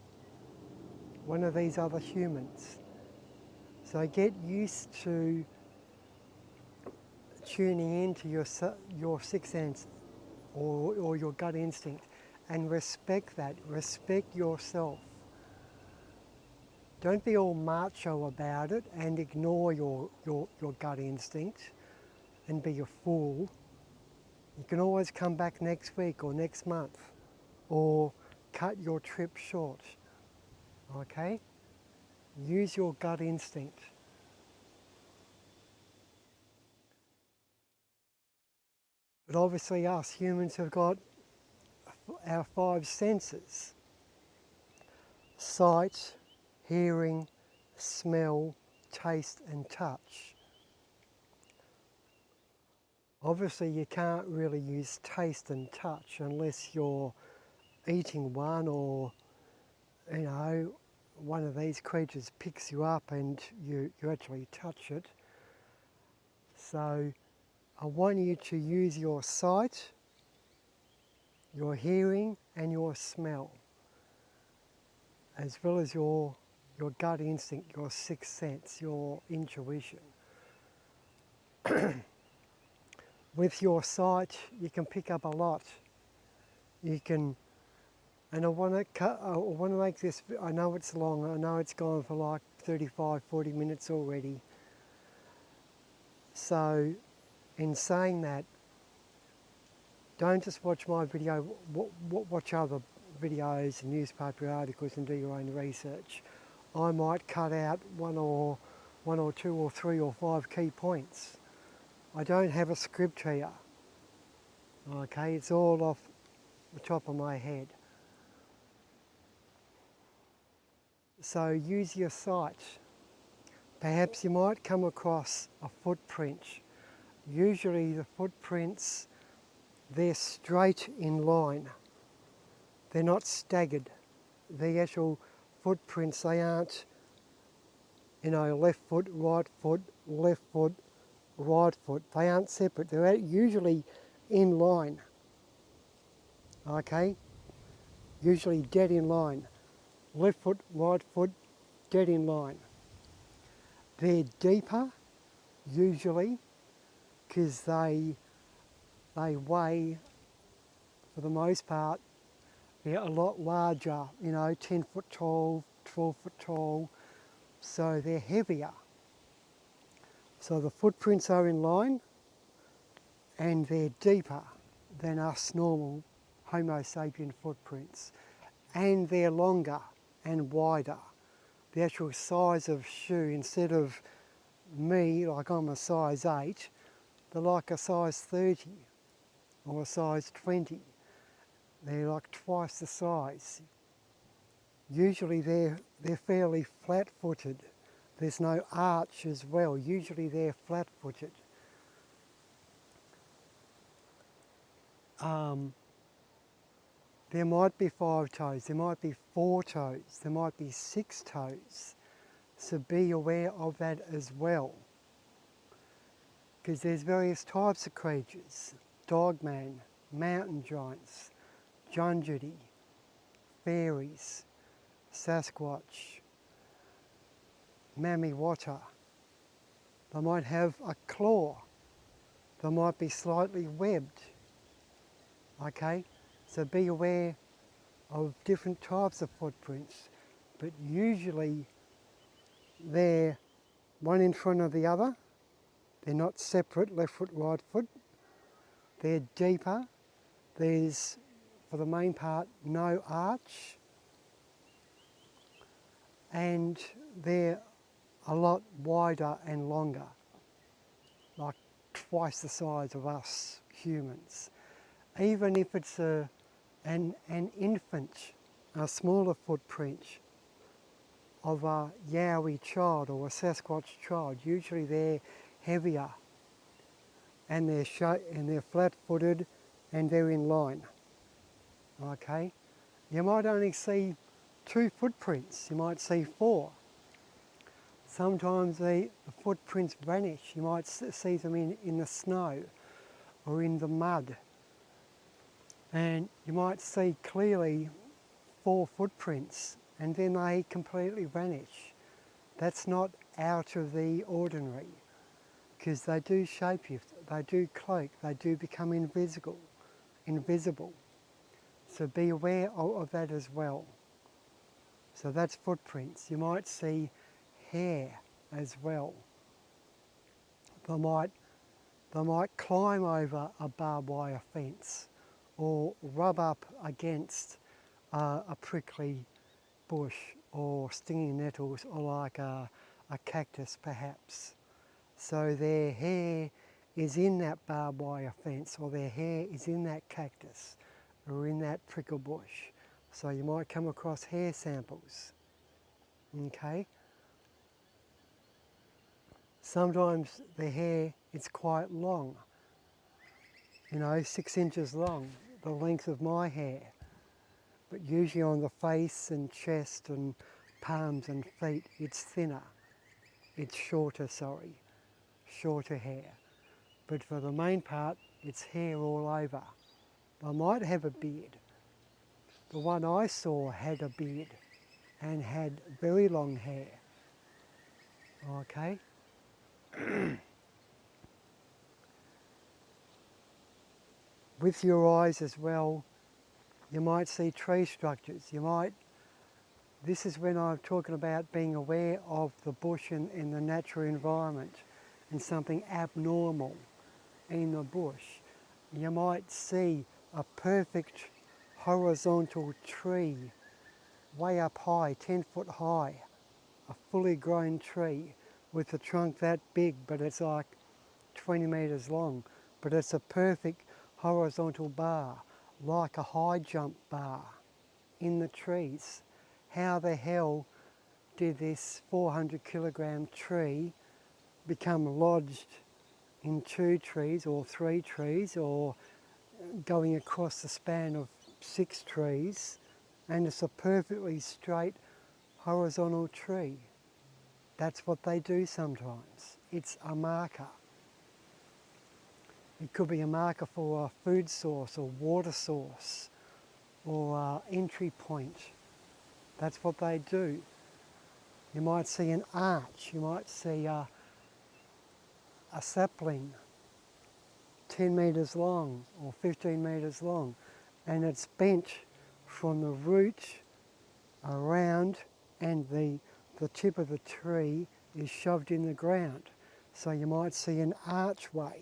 one of these other humans. So get used to tuning into your sixth sense or your gut instinct, and respect that, respect yourself. Don't be all macho about it and ignore your gut instinct and be a fool. You can always come back next week or next month or cut your trip short, okay? Use your gut instinct. But obviously us humans have got our 5 senses: sight, hearing, smell, taste and touch. Obviously you can't really use taste and touch unless you're eating one, or one of these creatures picks you up and you actually touch it. So I want you to use your sight, your hearing and your smell, as well as your gut instinct, your sixth sense, your intuition. With your sight you can pick up a lot. You can, and I want to make this, I know it's long, I know it's gone for like 35-40 minutes already. So in saying that, don't just watch my video, watch other videos and newspaper articles and do your own research. I might cut out one or two or 3 or 5 key points. I don't have a script here, okay? It's all off the top of my head. So use your sight. Perhaps you might come across a footprint. Usually the footprints, they're straight in line. They're not staggered. The actual footprints, they aren't, you know, left foot, right foot, left foot, right foot. They aren't separate. They're usually in line, okay? Usually dead in line. Left foot, right foot, dead in line. They're deeper, usually, because they weigh, for the most part, they're a lot larger, you know, 10 foot tall, 12 foot tall, so they're heavier. So the footprints are in line and they're deeper than us normal Homo sapien footprints. And they're longer and wider. The actual size of shoe, instead of me, like I'm a size 8, they're like a size 30 or a size 20. They're like twice the size. Usually they're fairly flat-footed. There's no arch as well. Usually they're flat-footed. There might be 5 toes, there might be 4 toes, there might be 6 toes. So be aware of that as well. Because there's various types of creatures. Dogman, mountain giants, nudity, fairies, Sasquatch, Mamiwata. They might have a claw. They might be slightly webbed. Okay? So be aware of different types of footprints. But usually they're one in front of the other. They're not separate, left foot, right foot. They're deeper. There's, for the main part, no arch. And they're a lot wider and longer, like twice the size of us humans. Even if it's an infant, a smaller footprint of a Yowie child or a Sasquatch child, usually they're heavier and they're flat-footed and they're in line. Okay, you might only see 2 footprints. You might see 4. Sometimes the footprints vanish. You might see them in the snow or in the mud, and you might see clearly 4 footprints and then they completely vanish. That's not out of the ordinary, because they do shapeshift, they do cloak, they do become invisible. So be aware of that as well. So that's footprints. You might see hair as well. They might climb over a barbed wire fence or rub up against a prickly bush or stinging nettles, or like a cactus perhaps. So their hair is in that barbed wire fence, or their hair is in that cactus or in that prickle bush. So you might come across hair samples. Okay? Sometimes the hair is quite long, you know, 6 inches long, the length of my hair. But usually on the face and chest and palms and feet, it's thinner. It's shorter hair. But for the main part, it's hair all over. I might have a beard. The one I saw had a beard and had very long hair. Okay? With your eyes as well, you might see tree structures. This is when I'm talking about being aware of the bush and the natural environment and something abnormal in the bush. You might see a perfect horizontal tree way up high, 10 foot high, a fully grown tree with a trunk that big, but it's like 20 metres long. But it's a perfect horizontal bar, like a high jump bar in the trees. How the hell did this 400 kilogram tree become lodged in 2 trees or 3 trees, or going across the span of 6 trees? And it's a perfectly straight horizontal tree. That's what they do sometimes. It's a marker. It could be a marker for a food source or water source or an entry point. That's what they do. You might see an arch, you might see a sapling 10 metres long or 15 metres long, and it's bent from the root around, and the tip of the tree is shoved in the ground. So you might see an archway.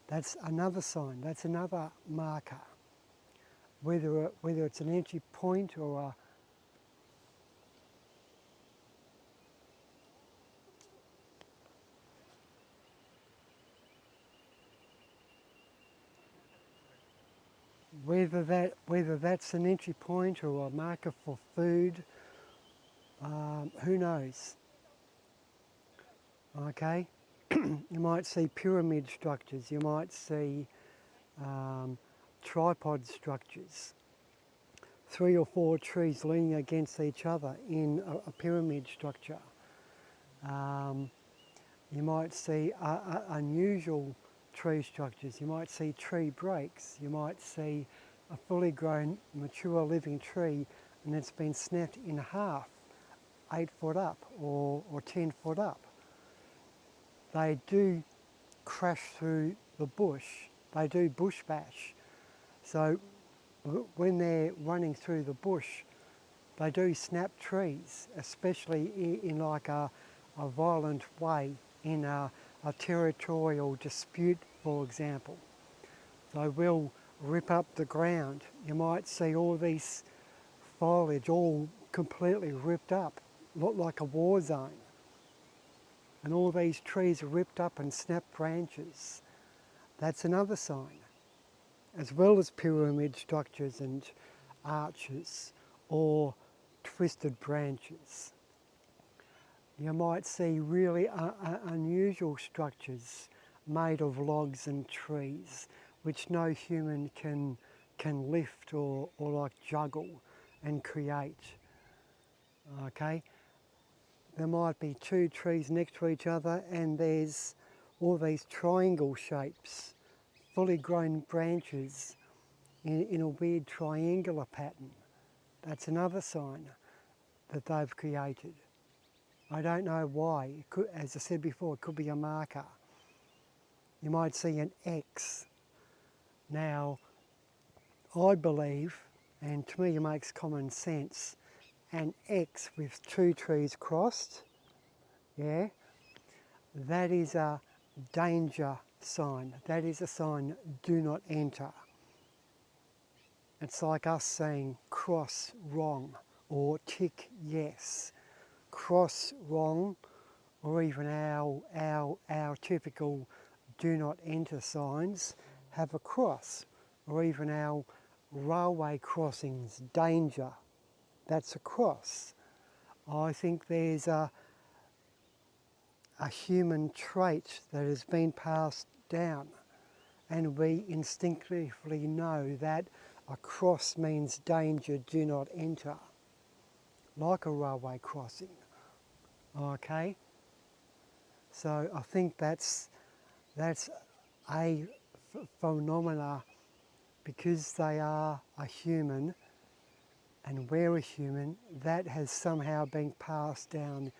That's another sign, that's another marker. Whether it's an entry point or a whether that's an entry point or a marker for food, who knows? Okay, you might see pyramid structures, you might see tripod structures, 3 or 4 trees leaning against each other in a pyramid structure. You might see unusual tree structures, you might see tree breaks, you might see a fully grown mature living tree and it's been snapped in half 8 foot up or 10 foot up. They do crash through the bush, they do bush bash. So when they're running through the bush, they do snap trees, especially in like a violent way, in a territorial dispute, for example. They will rip up the ground. You might see all these foliage all completely ripped up, look like a war zone. And all these trees are ripped up and snapped branches. That's another sign, as well as pyramid structures and arches or twisted branches. You might see really unusual structures made of logs and trees, which no human can lift or like juggle and create. Okay? There might be 2 trees next to each other and there's all these triangle shapes, fully grown branches in a weird triangular pattern. That's another sign that they've created. I don't know why. It could, as I said before, it could be a marker. You might see an X. Now, I believe, and to me it makes common sense, an X with 2 trees crossed, yeah, that is a danger sign. That is a sign, do not enter. It's like us saying cross wrong or tick yes. Cross wrong, or even our typical do not enter signs have a cross, or even our railway crossings, danger, that's a cross. I think there's a human trait that has been passed down, and we instinctively know that a cross means danger, do not enter, like a railway crossing. Okay, so I think that's a phenomena, because they are a human and we're a human, that has somehow been passed down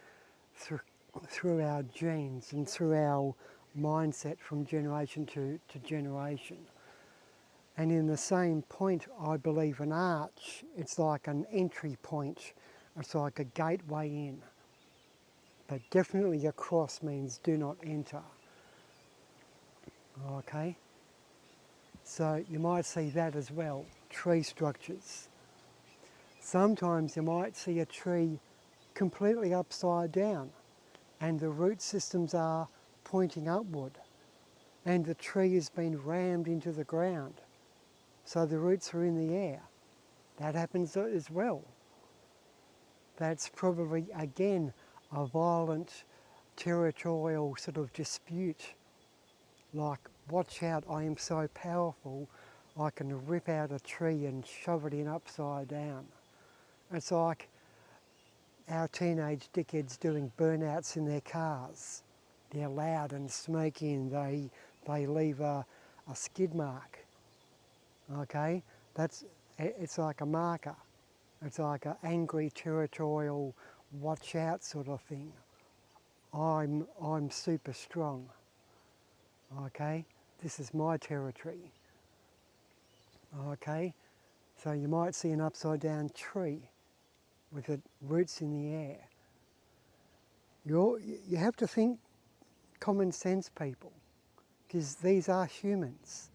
through our genes and through our mindset from generation to generation. And in the same point, I believe an arch, it's like an entry point, it's like a gateway in. But definitely a cross means do not enter. Okay? So you might see that as well, tree structures. Sometimes you might see a tree completely upside down and the root systems are pointing upward and the tree has been rammed into the ground. So the roots are in the air. That happens as well. That's probably, again, a violent territorial sort of dispute. Like, watch out, I am so powerful, I can rip out a tree and shove it in upside down. It's like our teenage dickheads doing burnouts in their cars. They're loud and smoky and they leave a skid mark. Okay, it's like a marker. It's like an angry, territorial, watch out sort of thing. I'm super strong. Okay, this is my territory. Okay, so you might see an upside down tree with its roots in the air. You have to think common sense, people, because these are humans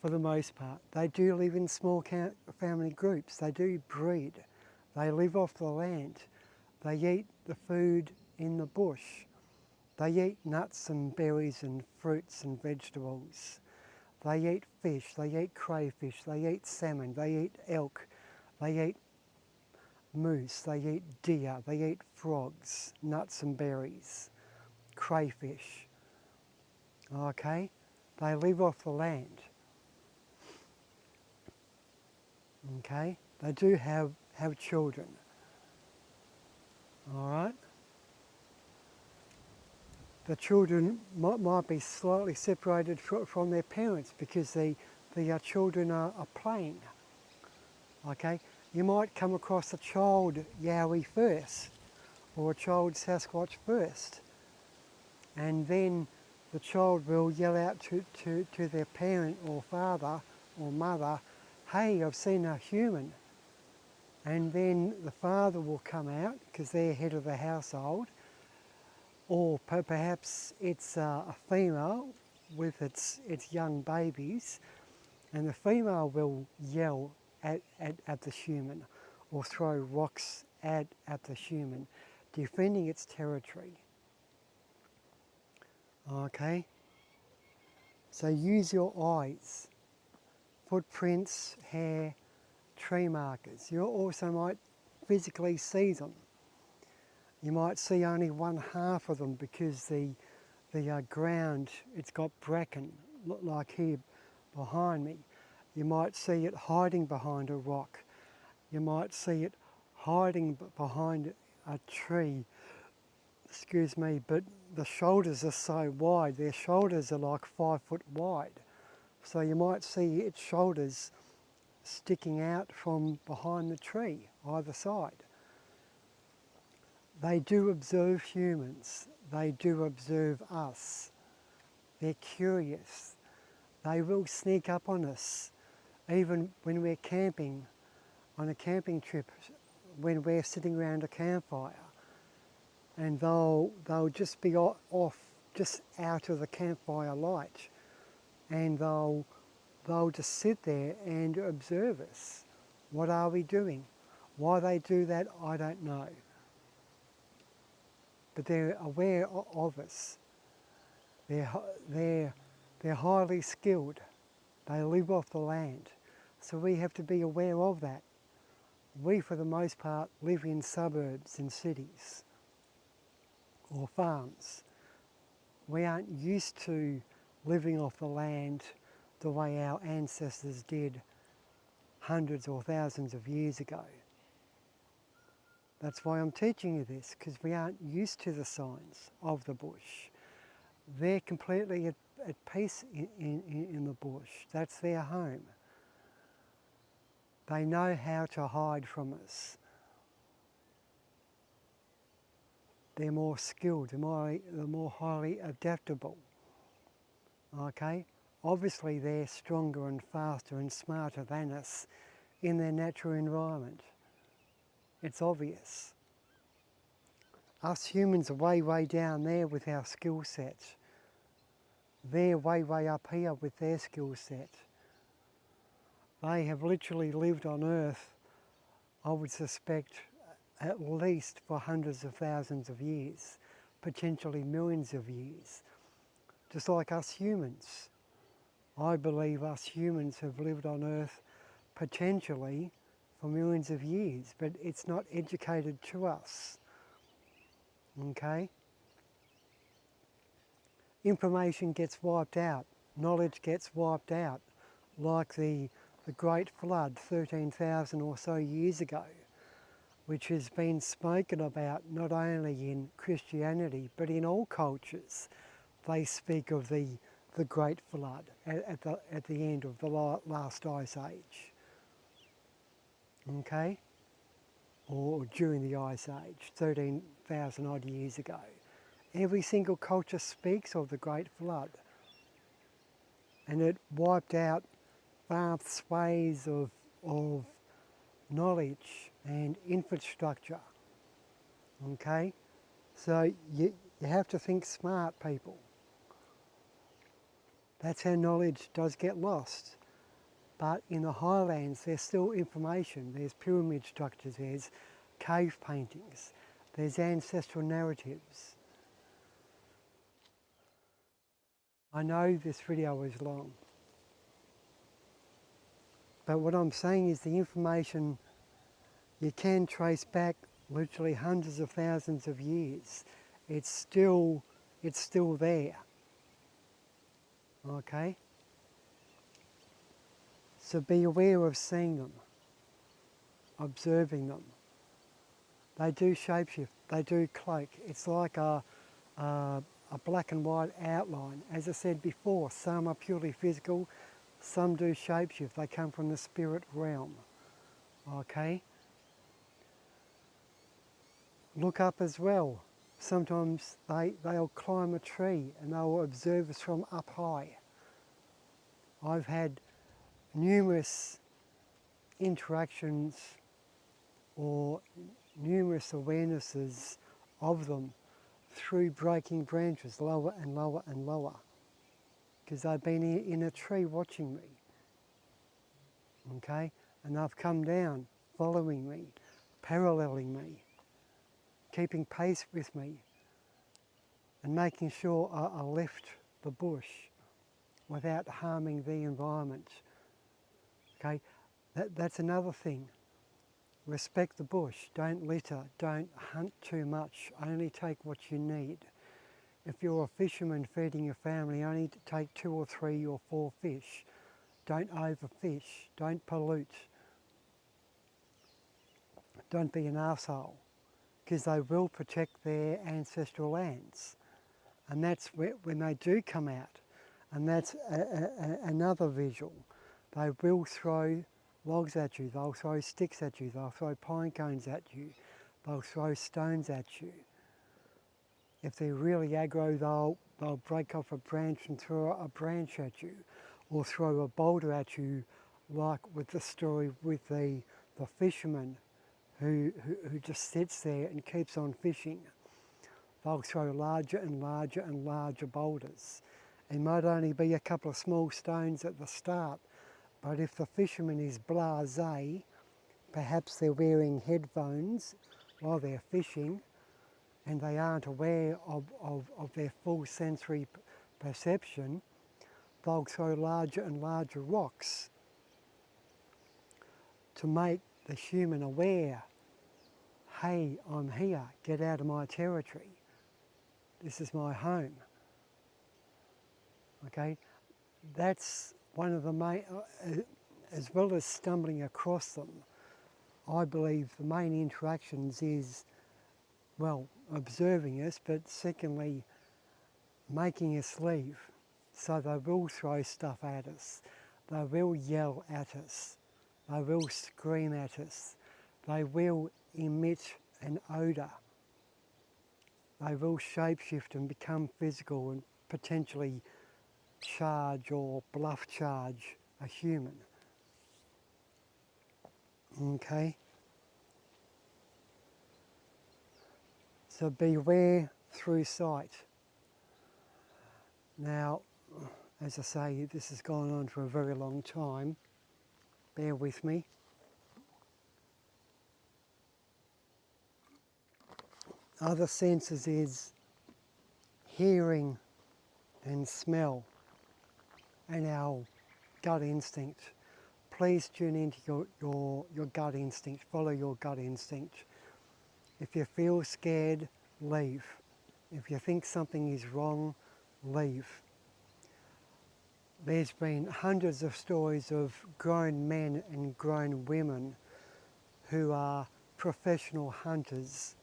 for the most part. They do live in small family groups. They do breed. They live off the land. They eat the food in the bush. They eat nuts and berries and fruits and vegetables. They eat fish. They eat crayfish. They eat salmon. They eat elk. They eat moose. They eat deer. They eat frogs, nuts and berries, crayfish. Okay? They live off the land. Okay? They do have children. All right? The children might be slightly separated from their parents because the children are playing. Okay? You might come across a child Yowie first or a child Sasquatch first, and then the child will yell out to their parent or father or mother, "Hey, I've seen a human." And then the father will come out because they're head of the household, or perhaps it's a female with its young babies, and the female will yell at the human or throw rocks at the human, defending its territory. Okay? So use your eyes, footprints, hair, tree markers. You also might physically see them. You might see only one half of them because the ground, it's got bracken, like here behind me. You might see it hiding behind a rock. You might see it hiding behind a tree. Excuse me, but the shoulders are so wide. Their shoulders are like 5 foot wide. So you might see its shoulders sticking out from behind the tree, either side. They do observe humans. They do observe us. They're curious. They will sneak up on us, even when we're camping, on a camping trip, when we're sitting around a campfire, and they'll just be off, just out of the campfire light, and they'll just sit there and observe us. What are we doing? Why they do that, I don't know. But they're aware of us. They're highly skilled. They live off the land. So we have to be aware of that. We, for the most part, live in suburbs and cities or farms. We aren't used to living off the land the way our ancestors did hundreds or thousands of years ago. That's why I'm teaching you this, because we aren't used to the signs of the bush. They're completely at peace in the bush. That's their home. They know how to hide from us. They're more skilled, they're more highly adaptable. Okay? Obviously they're stronger and faster and smarter than us in their natural environment. It's obvious. Us humans are way down there with our skill sets. They're way up here with their skill set. They have literally lived on Earth, I would suspect, at least for hundreds of thousands of years, potentially millions of years, just like us humans. I believe us humans have lived on Earth potentially for millions of years, but it's not educated to us. Okay? Information gets wiped out, knowledge gets wiped out, like the Great Flood 13,000 or so years ago. which has been spoken about not only in Christianity but in all cultures. They speak of the Great Flood at the end of the last ice age, okay? Or during the ice age, 13,000 odd years ago. Every single culture speaks of the Great Flood, and it wiped out vast swathes of knowledge and infrastructure, okay? So you have to think smart, people. That's how knowledge does get lost. But in the highlands, there's still information. There's pyramid structures, there's cave paintings, there's ancestral narratives. I know this video is long, but what I'm saying is the information you can trace back literally hundreds of thousands of years. It's still there, okay? So be aware of seeing them, observing them. They do shapeshift, they do cloak. It's like a black and white outline. As I said before, some are purely physical, some do shapeshift. They come from the spirit realm, okay? Look up as well. Sometimes they'll climb a tree and they'll observe us from up high. I've had numerous interactions or numerous awarenesses of them through breaking branches lower and lower and lower, because they've been in a tree watching me, okay? And they've come down following me, paralleling me, keeping pace with me, and making sure I left the bush without harming the environment, okay? That's another thing. Respect the bush, don't litter, don't hunt too much, only take what you need. If you're a fisherman feeding your family, only take 2 or 3 or 4 fish. Don't overfish, don't pollute. Don't be an arsehole, because they will protect their ancestral lands. And that's when they do come out, and that's another visual. They will throw logs at you, they'll throw sticks at you, they'll throw pine cones at you, they'll throw stones at you. If they're really aggro, they'll break off a branch and throw a branch at you, or throw a boulder at you, like with the story with the fisherman who just sits there and keeps on fishing. They'll throw larger and larger and larger boulders. It might only be a couple of small stones at the start, but if the fisherman is blasé, perhaps they're wearing headphones while they're fishing and they aren't aware of their full sensory perception, they'll throw larger and larger rocks to make the human aware, hey, I'm here, get out of my territory. This is my home. Okay, that's one of the main, as well as stumbling across them, I believe the main interactions is, well, observing us, but secondly, making us leave. So they will throw stuff at us, they will yell at us, they will scream at us, they will emit an odour, they will shapeshift and become physical and potentially charge or bluff charge a human. Okay? So beware through sight. Now, as I say, this has gone on for a very long time. Bear with me. Other senses is hearing and smell and our gut instinct. Please tune into your gut instinct, follow your gut instinct. If you feel scared, leave. If you think something is wrong, leave. There's been hundreds of stories of grown men and grown women who are professional hunters,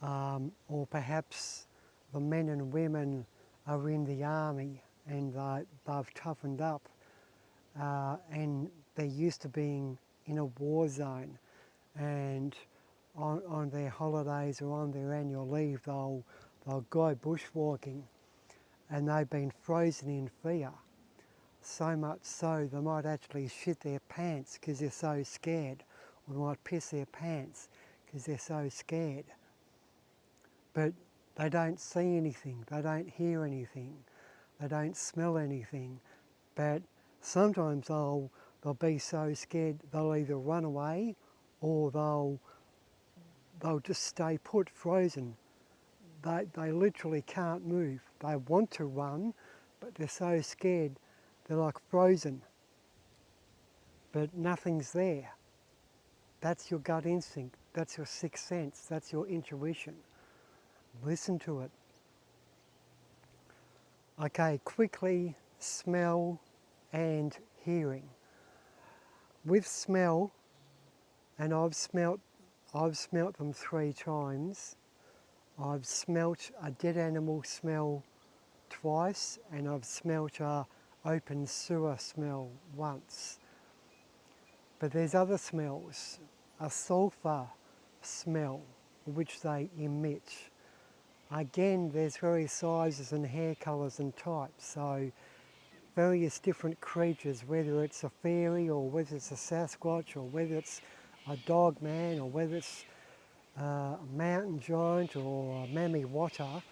or perhaps the men and women are in the army and they've toughened up, and they're used to being in a war zone, and on their holidays or on their annual leave they'll go bushwalking, and they've been frozen in fear. So much so they might actually shit their pants because they're so scared, or they might piss their pants because they're so scared. But they don't see anything, they don't hear anything, they don't smell anything. But sometimes they'll be so scared they'll either run away or they'll just stay put, frozen. They literally can't move. They want to run, but they're so scared, they're like frozen. But nothing's there. That's your gut instinct, that's your sixth sense, that's your intuition. Listen to it. Okay, quickly, smell and hearing. With smell, and I've smelt them 3 times. I've smelt a dead animal smell twice, and I've smelt a open sewer smell once. But there's other smells, a sulphur smell which they emit. Again, there's various sizes and hair colours and types, so various different creatures, whether it's a fairy or whether it's a Sasquatch or whether it's a dog man or whether it's a mountain giant or a mammy water,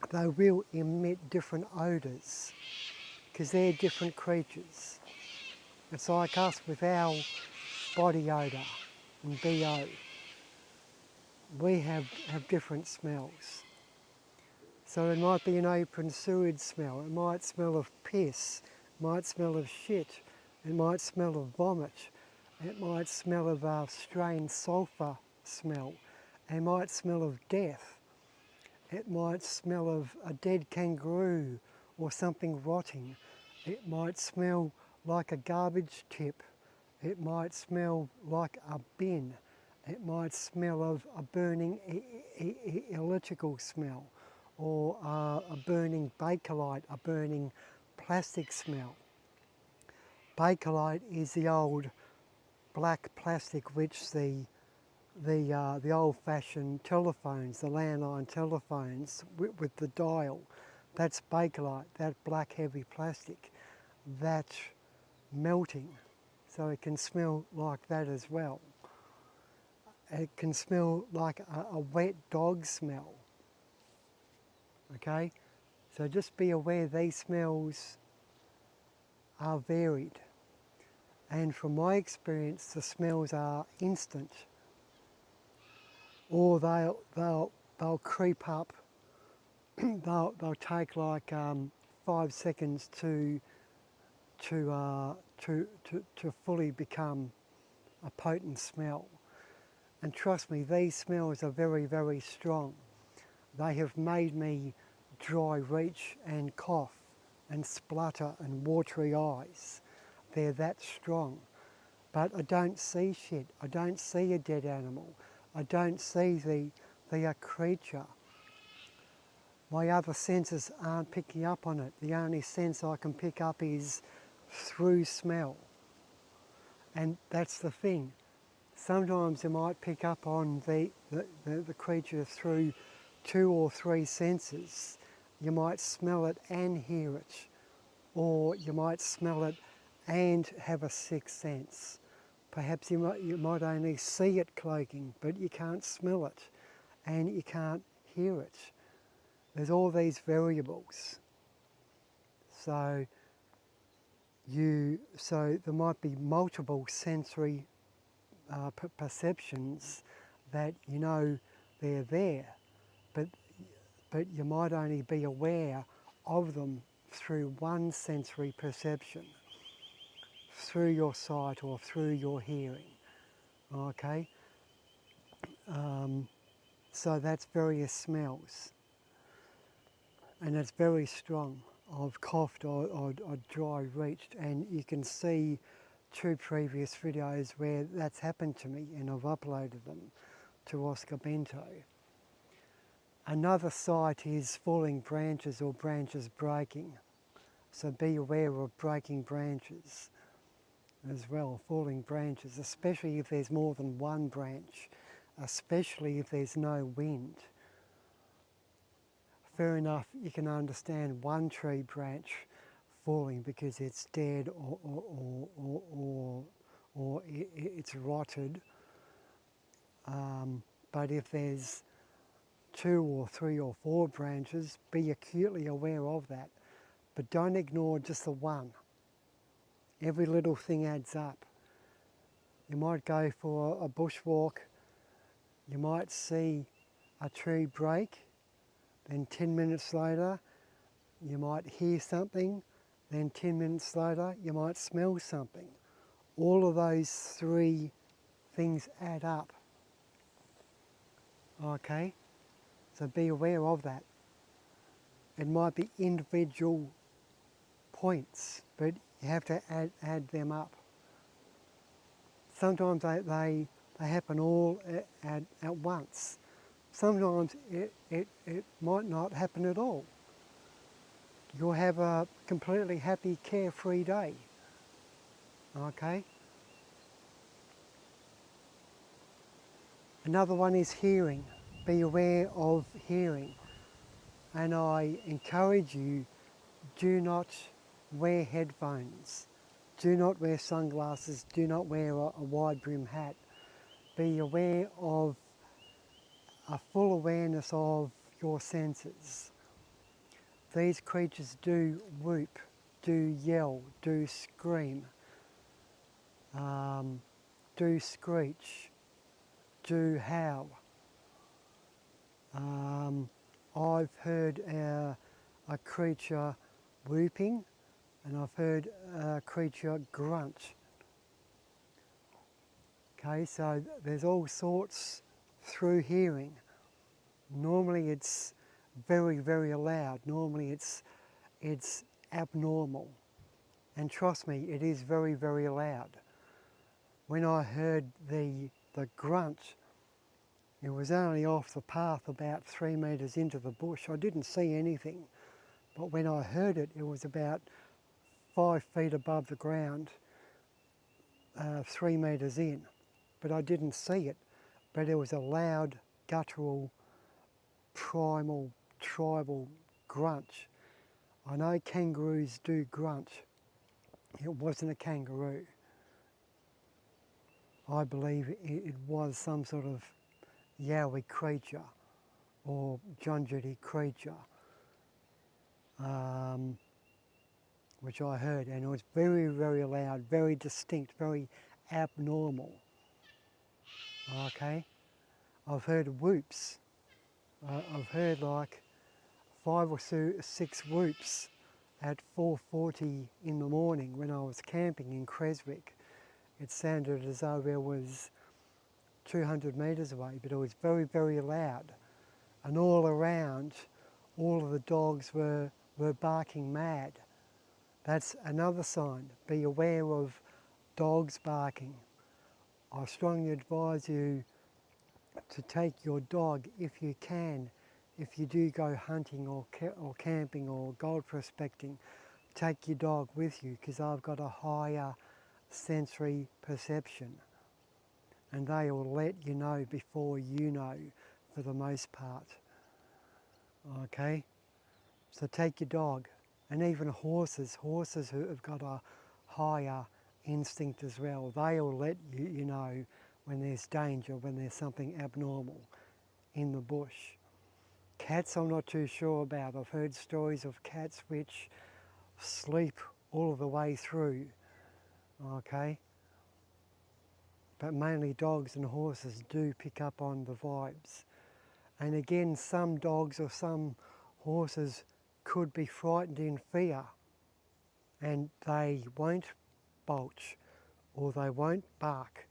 they will emit different odours because they're different creatures. It's like us with our body odour and BO. We have different smells. So it might be an open sewage smell, it might smell of piss, it might smell of shit, it might smell of vomit, it might smell of a strange sulphur smell, it might smell of death, it might smell of a dead kangaroo or something rotting, it might smell like a garbage tip, it might smell like a bin, it might smell of a burning electrical smell, or a burning bakelite, a burning plastic smell. Bakelite is the old black plastic which the old-fashioned telephones, the landline telephones with the dial, that's bakelite, that black heavy plastic, that's melting. So it can smell like that as well. It can smell like a wet dog smell. Okay, so just be aware these smells are varied, and from my experience the smells are instant, or they'll creep up. they'll take like 5 seconds to fully become a potent smell. And trust me, these smells are very, very strong. They have made me dry reach and cough and splutter and watery eyes. They're that strong. But I don't see shit. I don't see a dead animal. I don't see the creature. My other senses aren't picking up on it. The only sense I can pick up is through smell. And that's the thing. Sometimes you might pick up on the creature through 2 or 3 senses. You might smell it and hear it, or you might smell it and have a 6th sense. Perhaps you might only see it cloaking, but you can't smell it and you can't hear it. There's all these variables. So there might be multiple sensory perceptions that you know they're there, but you might only be aware of them through one sensory perception, through your sight or through your hearing. Okay, so that's various smells, and it's very strong. I've coughed, I dry reached, and you can see 2 previous videos where that's happened to me, and I've uploaded them to Oscar Bento. Another sight is falling branches or branches breaking. So be aware of breaking branches as well, falling branches, especially if there's more than one branch, especially if there's no wind. Fair enough, you can understand one tree branch falling because it's dead or it's rotted. But if there's 2 or 3 or 4 branches, be acutely aware of that. But don't ignore just the one. Every little thing adds up. You might go for a bushwalk, you might see a tree break, then 10 minutes later you might hear something, then 10 minutes later you might smell something. All of those 3 things add up. Okay? So be aware of that. It might be individual points, but you have to add them up. Sometimes they happen all at once. Sometimes it might not happen at all. You'll have a completely happy, carefree day. Okay? Another one is hearing. Be aware of hearing. And I encourage you, do not wear headphones. Do not wear sunglasses. Do not wear a wide brim hat. Be aware of a full awareness of your senses. These creatures do whoop, do yell, do scream, do screech, do howl. I've heard a creature whooping, and I've heard a creature grunt. Okay, so there's all sorts through hearing. Normally it's very, very loud. Normally it's abnormal. And trust me, it is very, very loud. When I heard the grunt, it was only off the path about 3 metres into the bush. I didn't see anything, but when I heard it, it was about 5 feet above the ground, 3 metres in. But I didn't see it. But it was a loud, guttural, primal, tribal grunt. I know kangaroos do grunt. It wasn't a kangaroo. I believe it was some sort of yowie creature or Junjiti creature, which I heard, and it was very, very loud, very distinct, very abnormal. Okay, I've heard whoops. I've heard like 5 or 6 whoops at 4:40 in the morning when I was camping in Creswick. It sounded as though there was 200 metres away, but it was very, very loud. And all around, all of the dogs were barking mad. That's another sign. Be aware of dogs barking. I strongly advise you to take your dog if you can. If you do go hunting or camping or gold prospecting, take your dog with you, because I've got a higher sensory perception. And they will let you know before you know, for the most part. Okay? So take your dog. And even horses who have got a higher instinct as well, they will let you know when there's danger, when there's something abnormal in the bush. Cats I'm not too sure about. I've heard stories of cats which sleep all the way through, okay? But mainly dogs and horses do pick up on the vibes. And again, some dogs or some horses could be frightened in fear, and they won't bolt or they won't bark.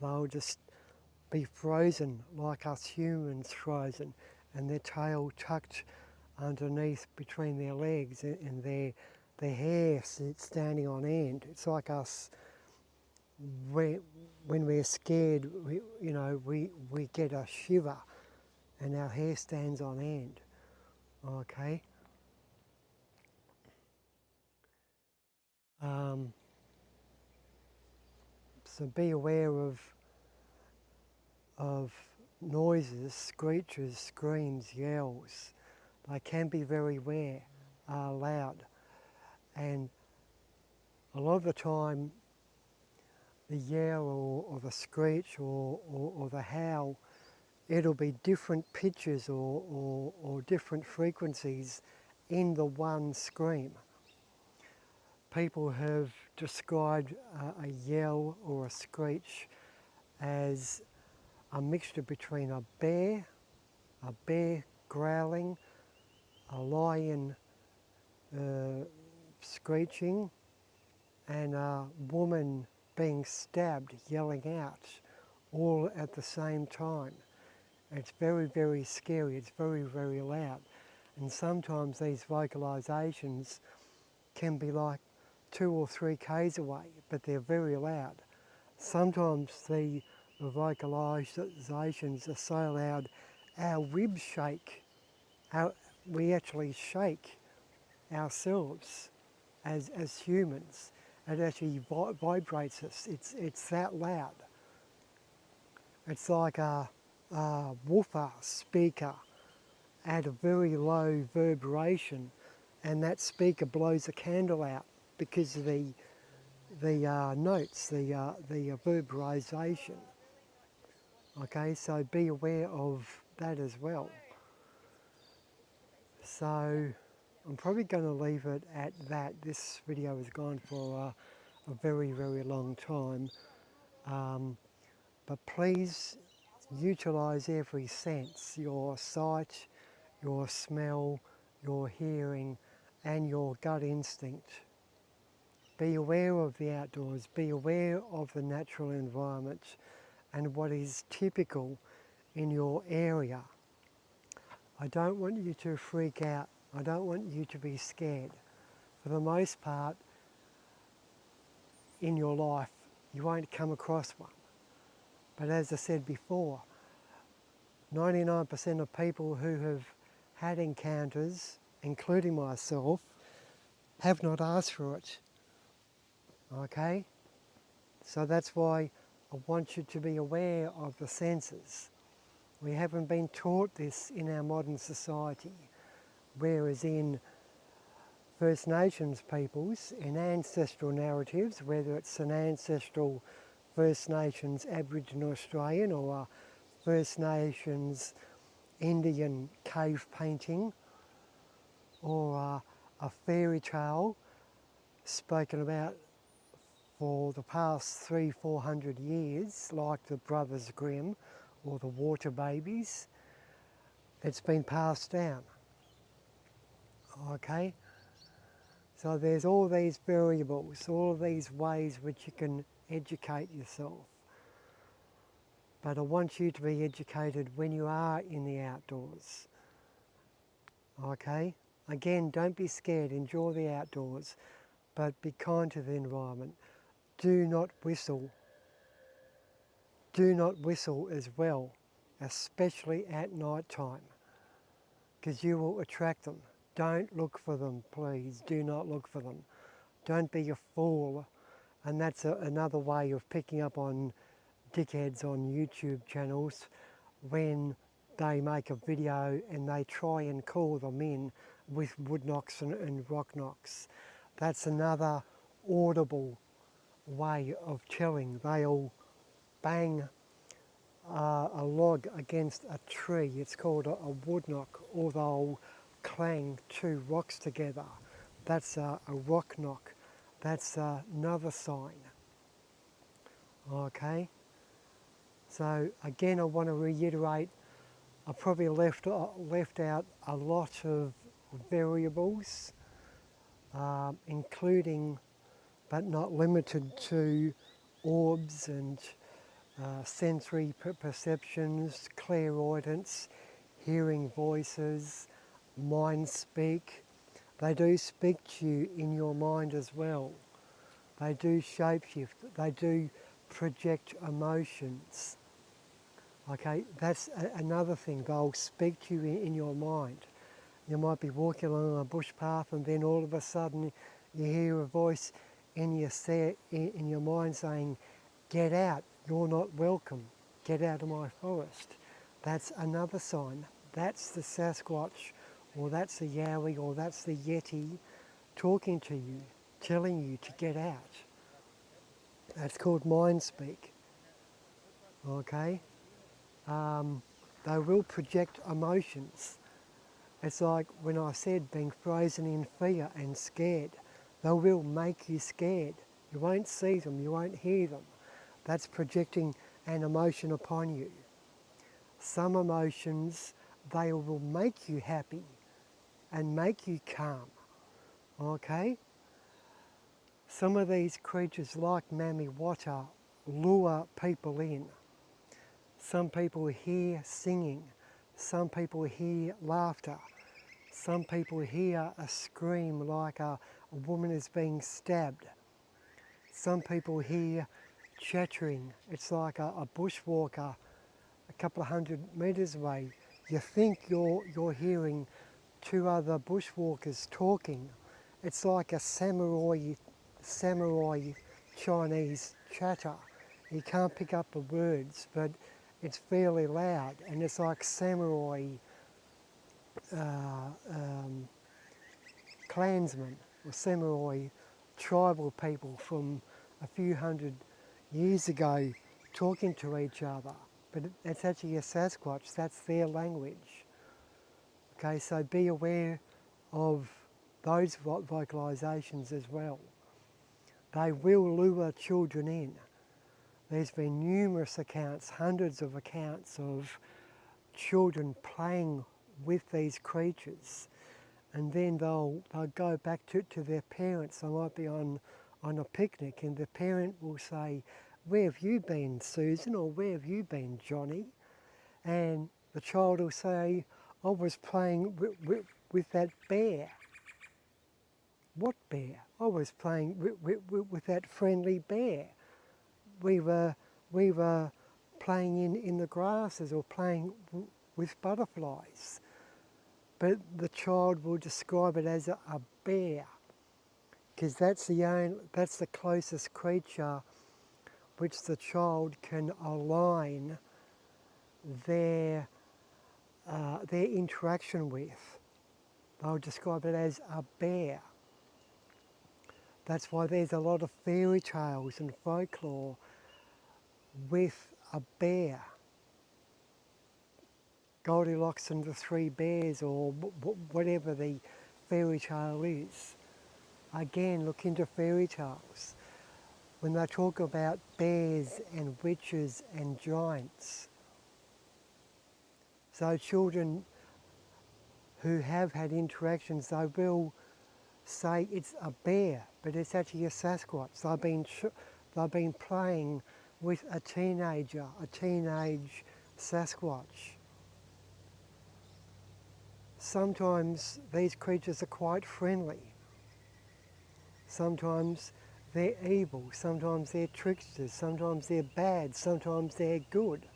They'll just be frozen like us humans frozen, and their tail tucked underneath between their legs, and their hair standing on end. It's like us when we're scared, we get a shiver and our hair stands on end. Okay. So be aware of noises, screeches, screams, yells. They can be very loud, and a lot of the time the yell or the screech or the howl, it'll be different pitches or different frequencies in the one scream. People have described a yell or a screech as a mixture between a bear growling, a lion screeching, and a woman being stabbed, yelling out, all at the same time. It's very, very scary. It's very, very loud. And sometimes these vocalisations can be like 2 or 3 k's away, but they're very loud. Sometimes the vocalisations are so loud, our ribs shake. We actually shake ourselves as humans. It actually vibrates us. It's that loud. It's like a woofer speaker at a very low vibration, and that speaker blows a candle out because of the notes, the vaporization. Okay, so be aware of that as well. So I'm probably going to leave it at that. This video has gone for a very, very long time. But please utilize every sense, your sight, your smell, your hearing, and your gut instinct. Be aware of the outdoors, be aware of the natural environment and what is typical in your area. I don't want you to freak out. I don't want you to be scared. For the most part, in your life, you won't come across one. But as I said before, 99% of people who have had encounters, including myself, have not asked for it. Okay? So that's why I want you to be aware of the senses. We haven't been taught this in our modern society, whereas in First Nations peoples, in ancestral narratives, whether it's an ancestral First Nations Aboriginal Australian or a First Nations Indian cave painting or a fairy tale spoken about for the past 300-400 years, like the Brothers Grimm or the Water Babies, it's been passed down. Okay? So there's all these variables, all these ways which you can educate yourself. But I want you to be educated when you are in the outdoors. Okay? Again, don't be scared, enjoy the outdoors, but be kind to the environment. Do not whistle. Do not whistle as well, especially at night time, because you will attract them. Don't look for them, please. Do not look for them. Don't be a fool. And that's another way of picking up on dickheads on YouTube channels when they make a video and they try and call them in with wood knocks and rock knocks. That's another audible way of telling. They'll bang a log against a tree. It's called a wood knock, or they'll clang 2 rocks together. That's a rock knock. That's another sign. Okay? So again, I want to reiterate, I probably left out a lot of variables, including but not limited to orbs and sensory perceptions, clairaudience, hearing voices, mind speak. They do speak to you in your mind as well. They do shapeshift. They do project emotions. Okay, that's another thing. They'll speak to you in your mind. You might be walking along a bush path and then all of a sudden you hear a voice in your mind saying, "Get out, you're not welcome. Get out of my forest." That's another sign. That's the Sasquatch, or that's the Yowie, or that's the Yeti talking to you, telling you to get out. That's called mind speak. Okay? They will project emotions. It's like when I said being frozen in fear and scared. They will make you scared. You won't see them, you won't hear them. That's projecting an emotion upon you. Some emotions, they will make you happy and make you calm. Okay? Some of these creatures, like Mami Wata, lure people in. Some people hear singing. Some people hear laughter. Some people hear a scream like a woman is being stabbed. Some people hear chattering. It's like a bushwalker a couple of 100 metres away. You think you're hearing two other bushwalkers talking. It's like a samurai Chinese chatter. You can't pick up the words, but it's fairly loud, and it's like samurai clansmen or samurai tribal people from a few 100 years ago talking to each other. But it's actually a Sasquatch, that's their language. Okay, so be aware of those vocalisations as well. They will lure children in. There's been numerous accounts, hundreds of accounts of children playing with these creatures, and then they'll go back to their parents. They might be on a picnic and the parent will say, "Where have you been, Susan?" or "Where have you been, Johnny?" And the child will say, "I was playing with that bear." "What bear?" "I was playing with that friendly bear. We were playing in the grasses or playing with butterflies." But the child will describe it as a bear, because that's the closest creature which the child can align their interaction with. They'll describe it as a bear. That's why there's a lot of fairy tales and folklore with a bear. Goldilocks and the Three Bears, or whatever the fairy tale is. Again, look into fairy tales. When they talk about bears and witches and giants. So children who have had interactions, they will say it's a bear, but it's actually a Sasquatch. They've been playing with a teenage Sasquatch. Sometimes these creatures are quite friendly. Sometimes they're evil, sometimes they're tricksters, sometimes they're bad, sometimes they're good.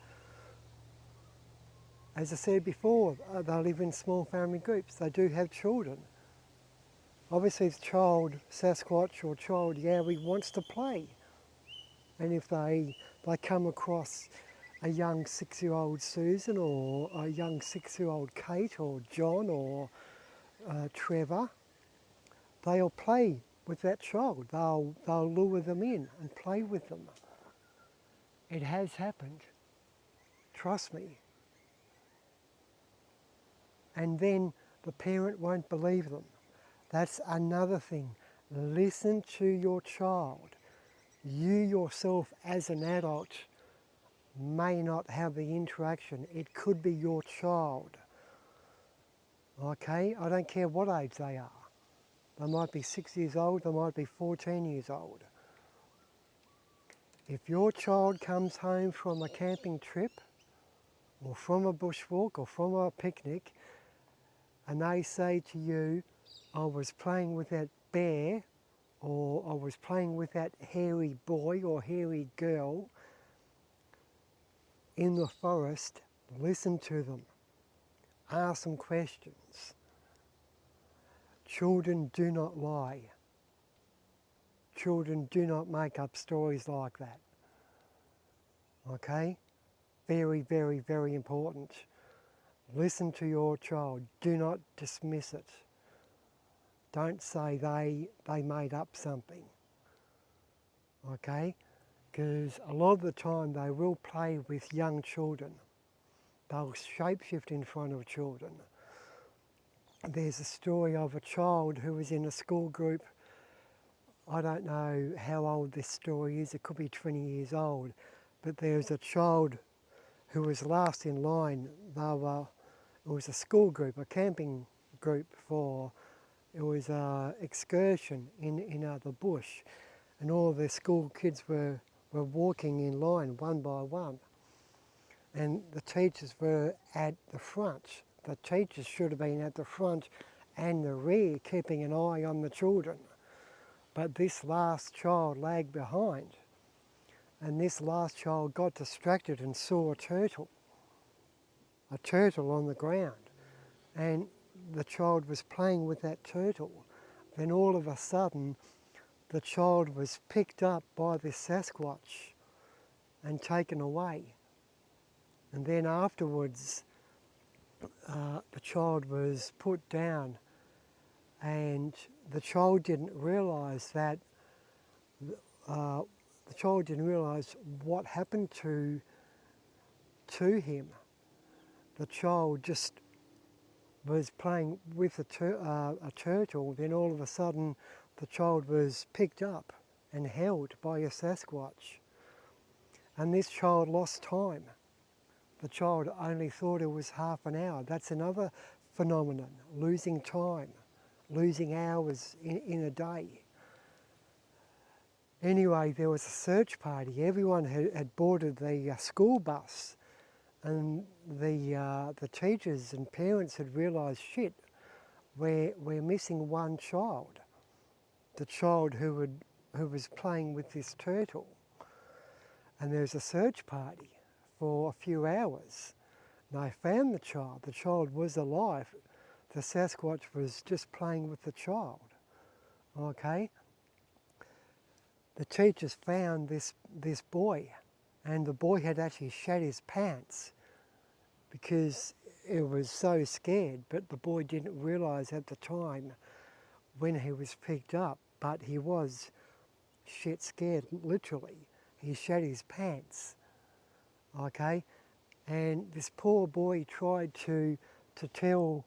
As I said before, they live in small family groups. They do have children. Obviously the child Sasquatch or child Yowie wants to play. And if they come across a young 6-year-old Susan or a young 6-year-old Kate or John or Trevor, they'll play with that child. They'll lure them in and play with them. It has happened. Trust me. And then the parent won't believe them. That's another thing. Listen to your child. You yourself as an adult may not have the interaction. It could be your child. Okay? I don't care what age they are. They might be 6 years old, they might be 14 years old. If your child comes home from a camping trip or from a bushwalk or from a picnic and they say to you, "I was playing with that bear," or I was playing with that hairy boy or hairy girl in the forest, listen to them, ask them questions. Children do not lie. Children do not make up stories like that. Okay? Very, very, very important. Listen to your child. Do not dismiss it. Don't say they made up something. Okay? Because a lot of the time they will play with young children. They'll shapeshift in front of children. There's a story of a child who was in a school group. I don't know how old this story is, it could be 20 years old, but there's a child who was last in line. It was a school group, a camping group it was an excursion in the bush, and all of the school kids were walking in line one by one, and the teachers were at the front. The teachers should have been at the front and the rear, keeping an eye on the children. But this last child lagged behind, and this last child got distracted and saw a turtle on the ground, and the child was playing with that turtle. Then all of a sudden, the child was picked up by this Sasquatch and taken away. And then afterwards, the child was put down, and the child didn't realise that what happened to him. The child just was playing with a turtle. Then all of a sudden, the child was picked up and held by a Sasquatch, and this child lost time. The child only thought it was half an hour. That's another phenomenon, losing time, losing hours in a day. Anyway, there was a search party. Everyone had boarded the school bus, and the teachers and parents had realised, shit, we're missing one child, the child who was playing with this turtle. And there was a search party for a few hours. And I found the child. The child was alive. The Sasquatch was just playing with the child. Okay? The teachers found this boy, and the boy had actually shat his pants because it was so scared, but the boy didn't realise at the time when he was picked up, but he was shit scared, literally. He shat his pants, okay? And this poor boy tried to tell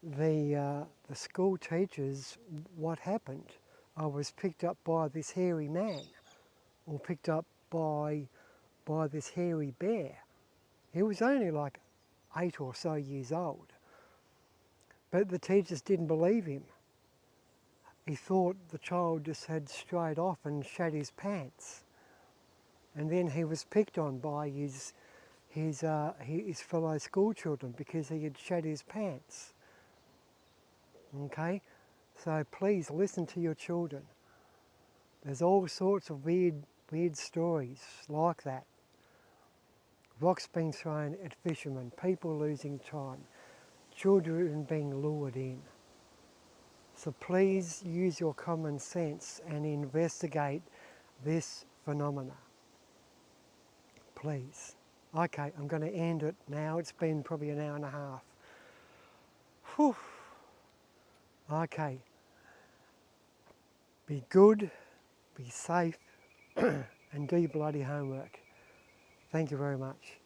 the school teachers what happened. I was picked up by this hairy man, or picked up by this hairy bear. He was only like 8 or so years old. But the teachers didn't believe him. He thought the child just had strayed off and shat his pants. And then he was picked on by his fellow school children because he had shat his pants. Okay? So please listen to your children. There's all sorts of weird stories like that. Rocks being thrown at fishermen, people losing time, children being lured in. So please use your common sense and investigate this phenomena. Please. Okay, I'm going to end it now. It's been probably an hour and a half. Whew. Okay. Be good, be safe, and do your bloody homework. Thank you very much.